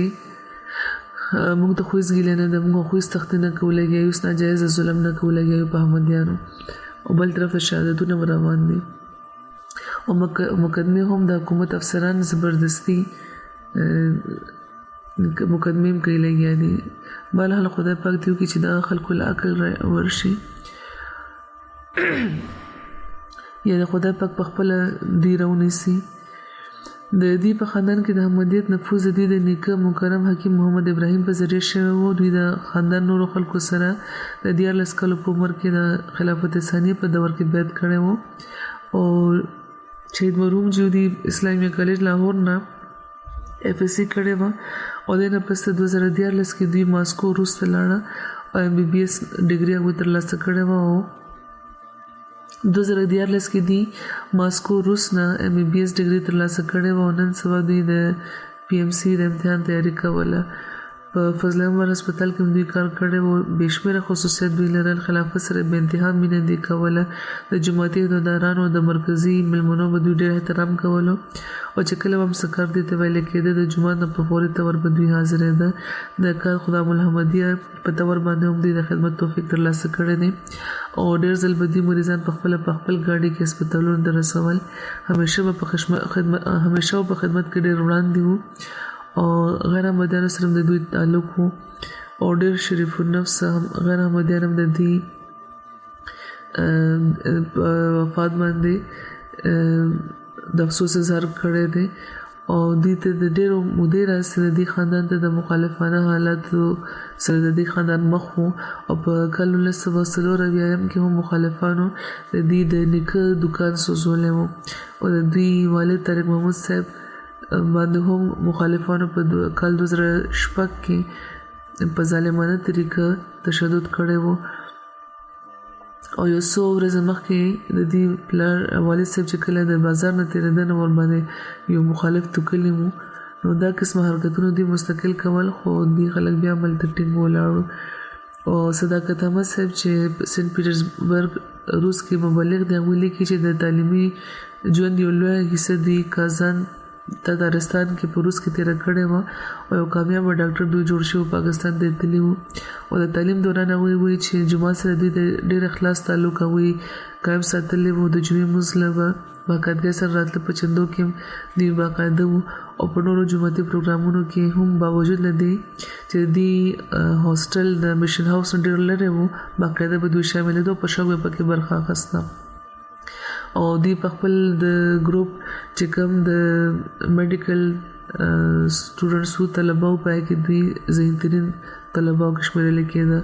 موږ ته خوښ غیلنه د موږ خوښ تخت نه کولای یو ناجایز ظلم نه کولای یو په احمدیانو او بل طرف شهادتونه روان دي او مقدمه هم د حکومت افسران زبردستی مقدمه کوي لګیا دي بل حال خدای پاک دیو کې چې دا خلکو له عقل ورشي یا د خدای پاک په خپل دی راونی سي د دې په خاندان کې د احمدیت نفوذ د نیکه مکرم حکیم محمد ابراهیم په ذریعہ شوی وو دوی د خاندان نورو خلکو سره د 14 کال په عمر کې د خلافت ثانیه په دور کې بیعت کړی وو او شهید مرحوم جودي اسلامي کالج لاهور نه FSC کړی و او د نه پس 2014 کې دوی ماسکو روس ته لاړه او MBBS ډیګري هغه ترلاسه کړې و 2014 کې دی ماسکو روس نه MBBS ډیګري ترلاسه کړې و نن سبا دوی د PMC د امتحان تیاری کوله په فضل عمر هسپتال کې دوی کار کړی و بشمیر خصوصیت دوی لرل خلافت سره به انتها مینه دی کوله د جماعتي ادارانو د مرکزی ملمنو به دوی ډېر احترام کولو او چې کله هم سکر دي ته ویل کېده د جماعت په فوري تور به دوی حاضر ده د کار خدا محمدیه په تور باندې هم دوی د خدمت توفیق ترلاسه کړی دی او ډېر ځل به دوی مریضان په خپل ګاډي کې هسپتالونو ته رسول همیشه په خدمت کې ډېر وړاندې وو او غیر احمدیانو سره د دوی تعلق وو او ډېر شریف النفس غیر احمدیان هم د دوی وفات باندې د افسوس اظهار کړی دی او دوی ته د ډېرو مودې راځي د دې خاندان ته د مخالفانه حالاتو سره د دې خاندان مخ وو او په کال 1940 کې هم مخالفانو د دې د نیکه دکان سوزولې وو او د دوی والد طارق محمود صاحب باندې هم مخالفانو په کال 2006 کې په ظالمانه طریقه تشدد کړی وو او یو څو ورځې مخکې د دې پلار والد صاحب چې کله د بازار نه تېرېدنه ور باندې یو مخالف توکلی وو نو دا قسمه حرکتونه دوی مستقل کول خو دوی خلک بیا عمل ته ټینګ ولاړو او صداقت احمد صاحب چې سنت پیټرزبرګ روس کې مبلغ دی هغوی لیکي چې د تعلیمي ژوند یو لویه حصه دی کازان تتارستان کې په روس کې تېره کړې وه او یو کامیابه ډاکټر دوی جوړ شوی پاکستان ته تللی وو او د تعلیم دوران هغوی وایي چې جومات سره دوی د ډېر اخلاص تعلق هغوی قایم ساتلی وو د جمعې لمونځ له به باقاعدګۍ سره راتله په چندو کې دوی باقاعده وو او په نورو جوماتي پروګرامونو کې هم باوجود له دې چې دوی هاسټل د میشن هاوس نه ډېر لرې وو باقاعده به دوی شاملېدو په شوق به پکې برخه اخیسته او دوی په خپل د ګروپ چې کوم د میډیکل سټوډنټس وو طلباو پای کې دوی ذهین طلباو کې شمیرل کېده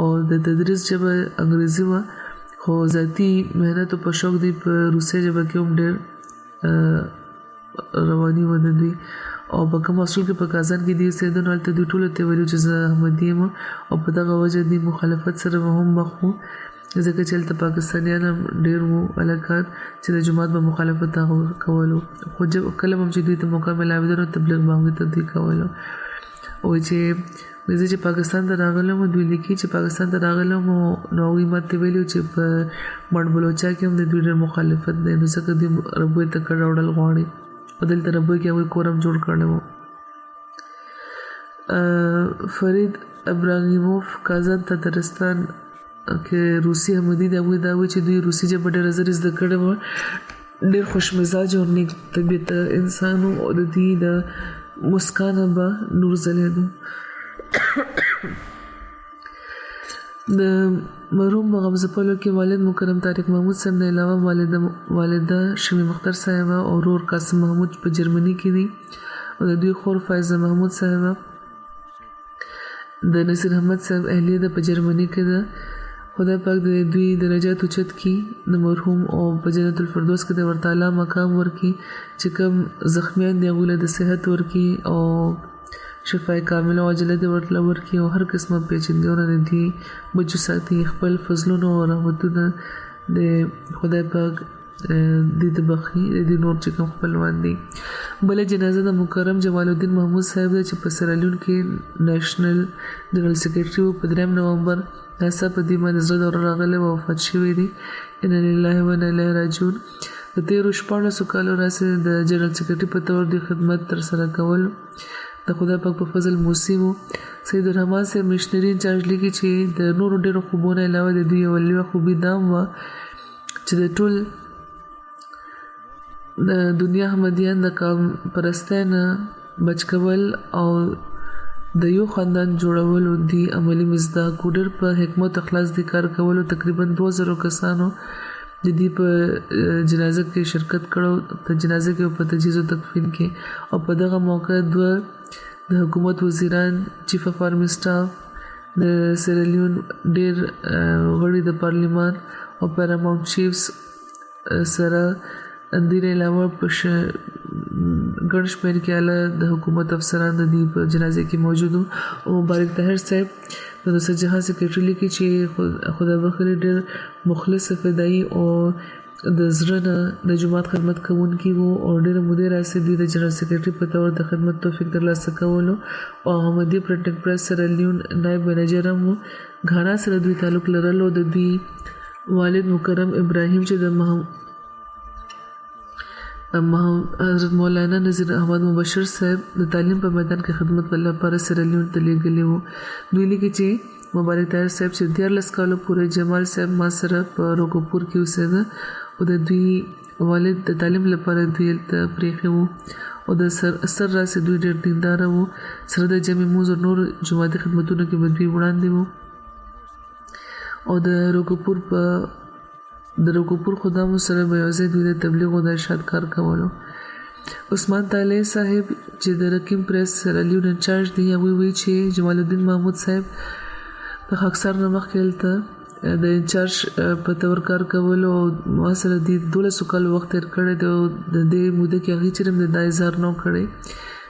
او د تدریس ژبه انګریزي وه خو ذاتي مهنت په شوق دی په روسي ژبه کې هم ډېر رواني و د دوی او په کوم اصول کې په کازان کې دی اوسېده نو هلته دوی ټولو ته ویلو چې زه احمدي یم او په دغه وجه دوی مخالفت سره هم مخ وو ځکه چې هلته پاکستانیان هم ډېر وو هلکان چې د جومات به مخالفت هغه کولو خو کله هم چې دوی ته موقع میلاوېده نو تبلیغ به هغوی ته دوی کولو وایي چې زه چې پاکستان ته راغلم دوی لیکي چې پاکستان ته راغلم نو هغوی ماته ویلي چې په مڼ بلوچا کې هم د دوی ډېر مخالفت دی نو ځکه دوی ربوی ته کډ راوړل غواړي او دلته ربوی کې هغوی کور هم جوړ کړی و فرید ابراهیموف کازان تتارستان کې روسي احمدي دی هغوی دا وایي چې دوی روسي ژبه ډېره زر زده کړې وه ډېر خوش مزاج او نیک طبیعت انسان و او د دوی د مسکانه به نور ځلېدو د مرحوم غمزه پلو کې والد مکرم طارق محمود صاحب نه علاوه والده شمی مختار صاحب او ورور قاسم محمود په جرمني کې دي او د دوی خور فایزه محمود صاحب د نصیر احمد صاحب اهلیه ده په جرمني کې ده خدای پاک د دوی درجات اوچت کړي د مرحوم او په جنت الفردوس کې د ورته اعلی مقام ورکړي چې کوم زخمیان دي هغوی له د صحت ورکړي او شفای کامله او عاجله دې ورته ورکړي او هر قسمه پیچندهونه د دوی بچو ساتي خپل فضلونه او رحمتونه د خدای پاک دې د بخي د نور چې کوم خپلوان دي بله جنازه د مکرم جمال الدین محمود صاحب ده چې په سیرالیون کې نېشنل جنرال سیکریټري و په 3 نومبر ناسا په دې باندې زړه دوره راغلی او وفات شوی دی ان لله و انا الیه راجعون د تېرو 14 کالو راځي د جنرال سیکریټري په تور د خدمت تر سره کول د خدای پاک په فضل موسیمو سید الرحمن صاحب مشنری انچارج لیکي چې د نورو ډېرو خوبونو علاوه د دوی یو لویه خوبي دا وه چې د ټول د دنیا احمدیان د قوم پرستۍ نه بچ کول او د یو خاندان جوړولو دی عملی مزداق ډېر په حکمت اخلاص دی کار کولو تقریبا 2000 کسانو د دې په جنازه کې شرکت کړو په جنازه کې په تجهیز او تکفین کې او په دغه موقع د حکومت وزیران چیف اف آرمی سټاف د سیرالیون ډېر غړي د پارلیمان او پیراماونټ چیفز سره اندیر علاوه په ګڼ شمېر کې اعلی د حکومت افسران د دې په جنازه کې موجود او مبارک طاهر صاحب د نصر جهان سیکریټري لیکي چې خدای بخښلي ډېر مخلص فدایي او د زړه نه د جومات خدمت کوونکي وو او ډېره موده راهیسې دوی د جنرال سیکریټري په طور د خدمت توفیق ترلاسه کولو او احمدي پرنټنګ پریس سیرالیون نایب منیجر هم وو غانا سره دوی تعلق لرلو د دوی والد مکرم ابراهیم چې د حضرت مولانا نذیر احمد مبشر صاحب د تعلیم په میدان کې خدمت لپاره سیرالیون ته لیږلي وو دوی لیکي چې مبارک طاهر صاحب چې 14 کالو پورې جمال صاحب ما سره په روګپور کې اوسېده او د دوی والد د تعلیم لپاره دوی ته پرېښی وو او د سر راسې دوی ډېر دینداره وو سره د جمع لمونځ او نور جوماتي خدمتونو کې به دوی وړاندې وو او د روګپور خدامو سره به یو ځای دوی د تبلیغ او د ارشاد کار کولو عثمان طالع صاحب چې د رقیم پریس سیرالیون انچارج دی هغوی وایي چې جمال الدین محمود صاحب د خاکسار نه مخکې هلته د انچارج په تور کار کولو او ما سره د 12 کالو وخت تېر کړی دی او د دې موده کې هغې چېرې هم د دا اظهار نه کړی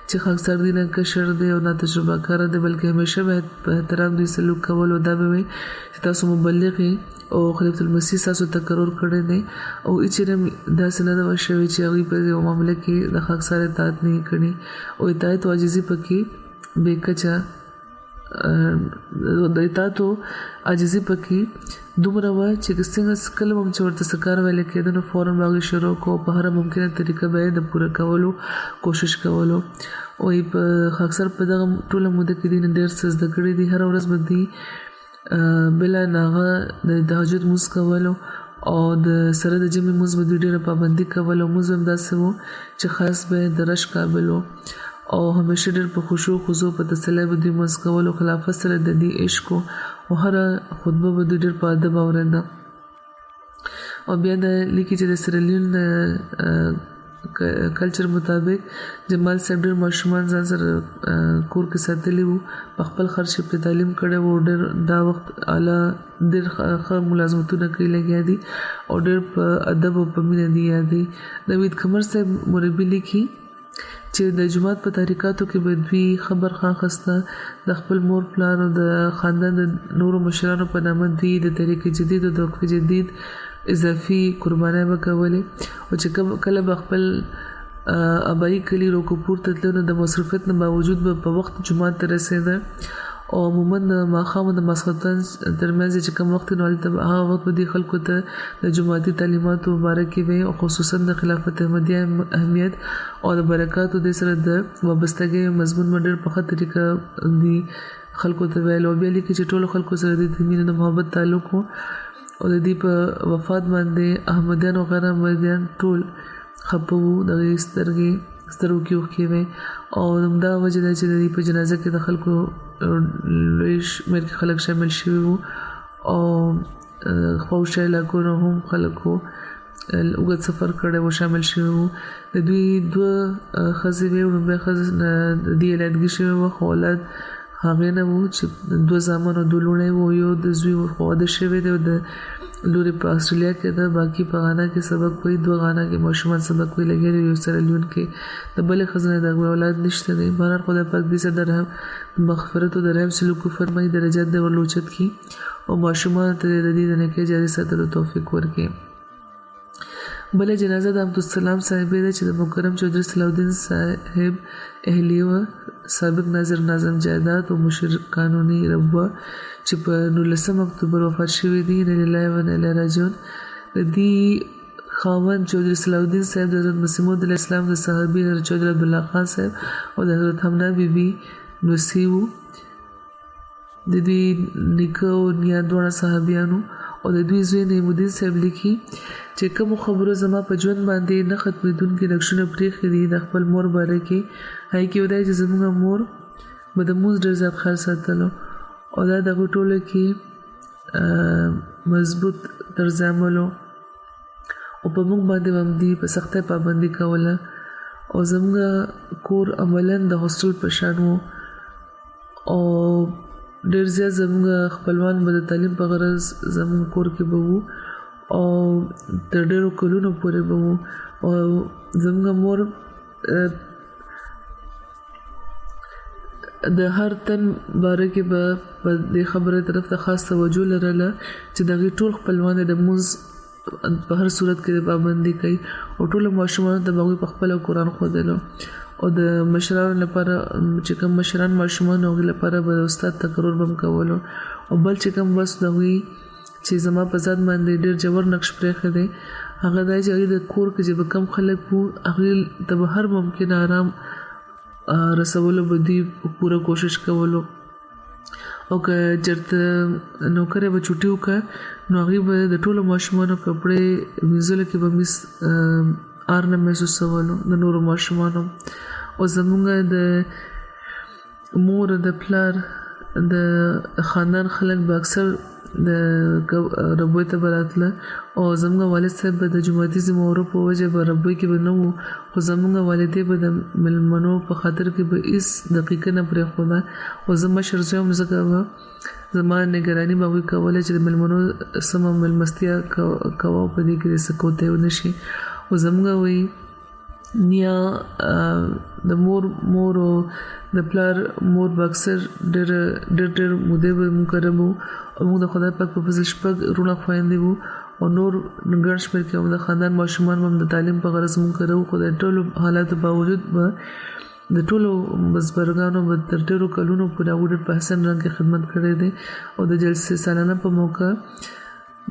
چې خاکسار دی نه کشر دی او نه تجربه کاره دی بلکې همیشه باید په احترام دوی سلوک کول او دا به وي چې تاسو مبلغ یې او خلیفة المسیح تاسو تکرر کړی دی او چېرې هم داسې نه ده شوې چې هغوی په یو معامله کې د خاکسار اطاعت نه یې کړي او اطاعت او عاجزي پکې بې کچه د اطاعت عاجزي پکې دومره وه چې څنګه کله هم چې ورته څه کار ویلی کېده نو فوراً به هغې شروع کړو په هره ممکنه طریقه به یې د پوره کولو کوشش کولو. وایي په اکثر په دغه ټوله موده کې دوی نه ډېر څه زده کړي دي. هره ورځ به دوی بله هغه د تهجد لمونځ کولو او د سره د جمعې لمونځ به دوی ډېره پابندي کوله. لمونځ به هم داسې و چې خاص به د رش قابل و او همیشه ډېر په خشوع خضوع په تسلی به دوی لمونځ کولو. خلافت سره د دې عشق او هره خطبه به دوی ډېر په ادب اورېده. او بیا د لیکي چې د سیریلیون کلچر مطابق جمال صاحب ډېر ماشومان ځان سره کور کې ساتلي وو، په خپل خرچ په تعلیم کړی وو. ډېر دا وخت اعلی ډېر ښه ملازمتونه کوي لګیا دي او ډېر په ادب او په مینه دي یاد دي. نوید قمر صاحب مربي لیکي چې د جماعت په تحریکاتو کې به دوی خبر خان خسته د خپل مور پلار او د خاندان د نورو مشرانو په نامه دوی د طریق جدید او د وقف جدید اضافي قربانۍ به کولې او چې کله به خپل ابایي کلي روکوپور ته تلو نو د مصروفیت نه باوجود به په وخت جماعت ته رسېده او عموما د ماښام او د ماسخوتن ترمنځ چې کوم وخت نو هلته هغه وخت به دې خلکو ته د جماعتي تعلیماتو باره کې وی او خصوصا د خلافت احمدیه اهمیت او د برکاتو د سره د وابستګۍ مضمون به ډېر په ښه طریقه دي خلکو ته ویل. او بیا لیکي چې ټولو خلکو سره د مینې د محبت تعلق و او د دې په وفات باندې احمدیان او غیر احمدیان ټول خپه وو، د هغې سترګو کې اوښکې وې او همدا وجه ده چې د دې په جنازه کې د خلکو لوی شمېر کې خلک شامل شوي وو او خواوشا علاقو نه هم خلکو اوږد سفر کړی و شامل شوي وو. د دوی دوه ښځې وې او لومړۍ ښځه د دې علیحدګي شوې وه خو اولاد هغې نه وو چې دوه زامن او دوه لوڼې وو. یو د زوی واده شوی دی او د لورې په استرالیا کې ده، باقي په غانا کې سبق وایي، دوه غانا کې ماشومان سبق وایي لګیا دي، یو سیریلیون کې. د بلې ښځې نه د هغوی اولاد نشته دی. بهرحال خدای پاک دې سره د رحم مغفرت او د رحم سلوک وفرمایي، درجات دې ورلوچت کړي او ماشومانو ته د دې د نیکۍ جاري ساتلو توفیق ورکړي. بله جنازه د عبدالسلام صاحبې ده چې د مکرم چودھری صلاح الدین صاحب اهلیه وه، سابق ناظر ناظم جایداد او مشر قانوني ربوه چې په 19 اکتوبر وفات شوي دي. انا لله و انا الیه راجعون. د دې خاوند چودھری صلاح الدین صاحب د حضرت مسیح موعود علیه السلام د صحابي حضرت چودھری عبدالله خان صاحب او د حضرت حمنا بی بی نوسی وو. د دوی نیکه او نیا دواړه صحابیانو او د دوی زوی نعیمالدین صاحب لیکي چې کومو خبرو زما په ژوند باندې نه ختمېدونکي نقشونه پرېښي دي د خپل مور باره کې. هغې کې یو دی چې زموږ مور به د لمونځ ډېر زیات خیال ساتلو او دا د هغوی ټوله کې مضبوط طرز عمل و او په موږ باندې به همدې په سختۍ پابندي کوله او زموږ کور عملاً د هاسټل په شان و او ډېر زیات زموږ خپلوان به د تعلیم په غرض زموږ کور کې به وو او تر ډېرو کلونو پورې به وو او زموږ مور د هر تن باره کې به په دې خبره طرف ته خاص توجه لرله چې د هغې ټول خپلوان د لمونځ په هر صورت کې د پابندي کوي او ټولو ماشومانو ته به هغوی په خپله قرآن ښودلو او د مشرانو لپاره چې کوم مشران ماشومان هغوی لپاره به د استاد تقرر به هم کولو او بل چې کوم بس د هغوی چې زما په ذات باندې ډېر ژور نقش پرېښی دی هغه دا چې هغوی د کور کې چې به کم خلک وو هغوی ته به هر ممکن آرام رسولو به دوی پوره کوشش کولو او که چېرته نوکری به چوټي وکړه نو هغوی به د ټولو ماشومانو کپړې وینځلو کې به میس آر نه محسوسولو د نورو ماشومانو. او زموږ د مور د پلار د خاندان خلک به اکثر د ربوی ته به راتله او زموږ والد صاحب به د جماعتي ذمهوارو په وجه به ربوی کې به نه وو خو زموږ والدې به د مېلمنو په خاطر کې به هېڅ دقیقه نه پرېښوده او زه مشر زوی یم ځکه به زما نګراني به هغوی کوله چې د مېلمنو سمه مېلمستیا کوه په دې کې د څه کوتی ونه شي. او زموږ وایي نیا د مور او د پلار مور به اکثر ډېر مودې به موږ کره وو او موږ د خدای پاک په فضل شپږ وروڼه خویندې وو او نور ګڼ شمېر کې هم د خاندان ماشومان هم د تعلیم په غرض موږ کره وو خو د ټولو حالاتو باوجود به د ټولو بزګرانو به تر ډېرو کلونو پورې هغوی ډېر په حسن رنګ کې خدمت کړی دی او د جلسې سالانه په موقع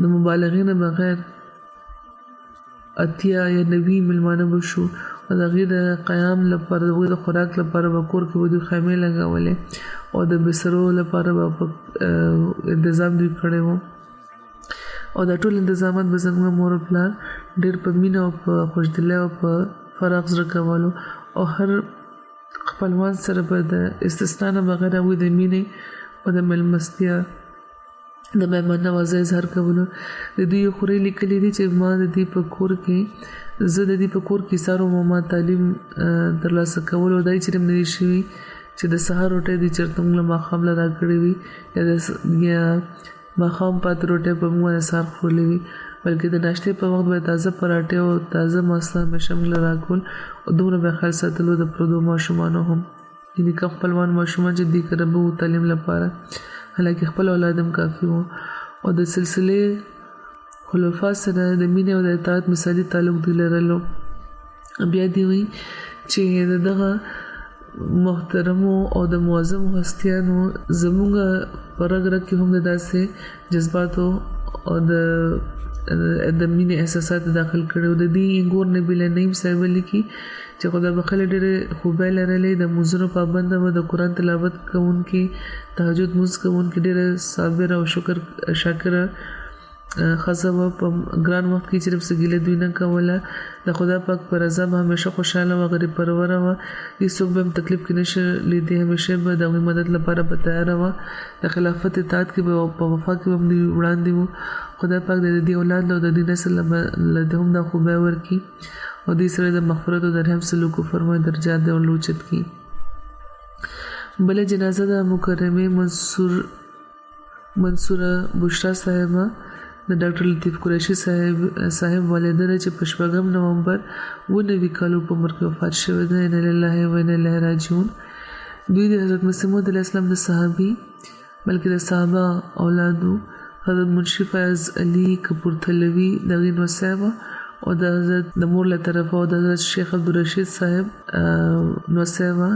د مبالغې نه بغیر 80 یا 90 میلمانه به شو او د هغې د قیام لپاره د هغوی د خوراک لپاره به کور کې به دوی خیمې لګولې او د بسترو لپاره به انتظام دوی کړی و او دا ټول انتظامات به زموږ مور او پلار ډېر په مینه او په خوشدلۍ او په فراغ زړه کولو او هر خپلوان سره به د استثنا نه بغیر هغوی د مینې او د میلمستیا د مهمان نوازۍ اظهار کولو د دوی یو خورۍ لیکلي دي چې ما د دې په کور کې سارو ما تعلیم ترلاسه کولو او دا یې چېرې هم نه دي شوي چې د سهار روټۍ دوی چېرته موږ له ماښام له راکړې وي یا ماښام پاتې روټۍ په موږ باندې سهار خورلې وي بلکې د ناشتې په وخت به تازه پراټې او تازه ماسته همیشه موږ له راکول او دومره به خیال ساتلو د پردو ماشومانو هم یعنې کم خپلوان ماشومان چې دوی کره به وو تعلیم لپاره حالانکه خپل اولاد هم کافي وو او د سلسلې خلفا سره د مینې او د اطاعت مثالي تعلق دوی لرلو بیا دې وایي چې دغه محترمو او د معظمو هستیانو زموږ په رګ رګ کې هم د داسې جذباتو او د مینې احساسات داخل کړي او د دې انګور نبی نعیم صاحب لیکي چې خدای بخښلې ډېرې خوبۍ لرلې د مونځونو پابنده وه د قرآن تلاوت کوونکې تهجد مونځ کوونکې ډېره صابره او شاکره ښځه وه په ګران وخت کې چې څه ګیله دوی نه کوله د خدای پاک په رضا به همیشه خوشحاله وه غریب پروره وه هېڅوک به هم تکلیف کې نشه لیدې همیشه به د هغوی مدد لپاره په تیاره وه د خلافت اطاعت کې به په وفا کې به هم دوی وړاندې وو خدای پاک د دې اولاد له د دې نسل له ده هم دا خوبۍ ورکړي او دې سره د مغفرت او د رحم سلوکو فرمای درجات دی او لوچت کړي بله جنازه د مکرمې منصوره بشرا صاحبه د ډاکټر لطیف قریشي صاحب والده ده چې په 8 نومبر 19 کالو په عمر کې وفات شوې ده ان لله و انا الیه راجعون دوی د حضرت مسیح موعود علیه السلام د صحابي بلکې د صحابه اولادو حضرت منشي فیض علي کپورتلوي دغې نوسیبه او د حضرت د مور له طرفه او د حضرت شیخ عبدالرشید صاحب نوسیبه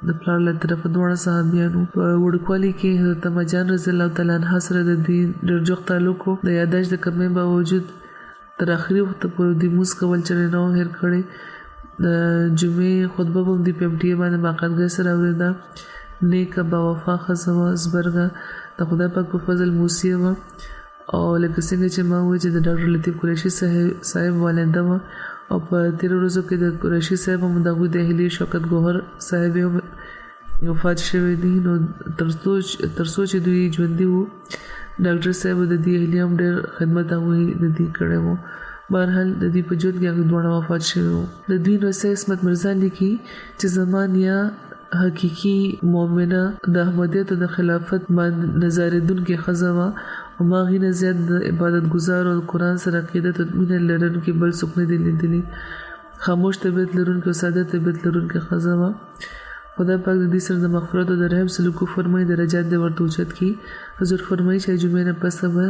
د پلار له طرفه دواړه صحابیانو په وړوکوالي کې حضرت عمه جان رضی الله تعالی عنها سره د دوی ډېر جوخت تعلق و د یاداشت د کمۍ باوجود تر آخري وخته پورې دوی لمونځ کول چې نه وو هېر کړی د جمعې خطبه به هم دوی په MTA باندې باقاعدګۍ سره اورېده نیکه باوفا ښځه وه زبرګه د خدای پاک په فضل موسیه وه او لکه څنګه چې ما وویل چې د ډاکټر لطیف قریشي صاحب والده وه او په تیرو ورځو کې د قریشي صاحب هم د هغوی د اهلي شوکت ګوهر صاحب هم وفات شوی دي نو تر څو چې دوی ژوندي وو ډاکټر صاحب د دې اهلي هم ډېر خدمت هغوی د دې کړی وو بهرحال د دې په ژوند کې هغوی دواړه وفات شوي وو د دوی نوسی عصمت مرزا لیکي چې زما نیا حقیقي مؤمنه د احمدیت او د خلافت باندې نظارېدونکې ښځه وه او ما هغې نه زیات د عبادت ګزار او قرآن سره عقیدت او مینه لرونکې بل څوک نه دي لیدلي خاموش طبیعت لرونکې او ساده طبیعت لرونکې ښځه وه خدای پاک د دې سره د مغفرت او د رحم سلوکو فرمایي درجات دې ورته اوچت کړي حضور فرمایي چې جمعې نه پسه به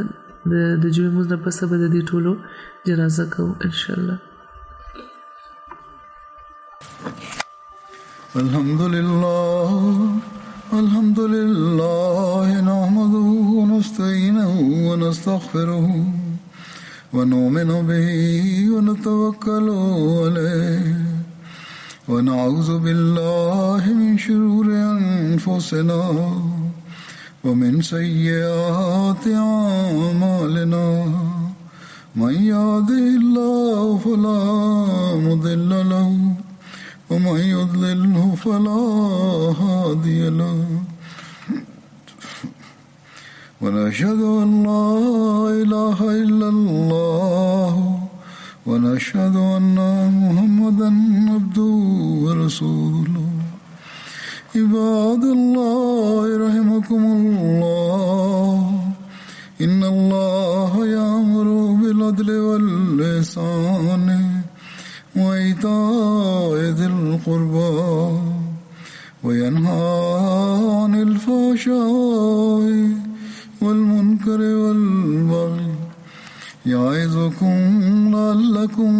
د جمعې لمونځ نه پسه به د دې ټولو جنازه کوو انشاءالله الحمد لله نحمده ونستعينه ونستغفره ونؤمن به ونتوكل عليه ونعوذ بالله من شرور أنفسنا ومن سيئات أعمالنا من يهده الله فلا مضل له ومن يضلله فلا هادي له ونشهد أن لا إله إلا الله ونشهد أن محمدا عبده ورسوله عباد الله رحمكم الله إن الله يأمر بالعدل والإحسان وإيتاء ذي القربى وينهى عن الفحشاء والمنكر والبغي يعظكم لعلكم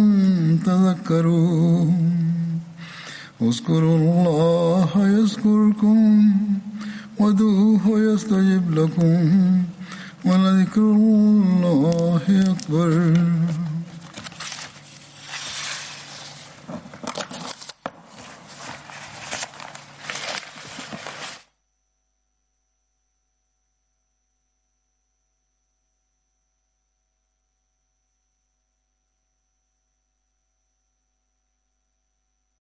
تذكرون اذكروا الله يذكركم وادعوه يستجب لكم ولذكر الله أكبر.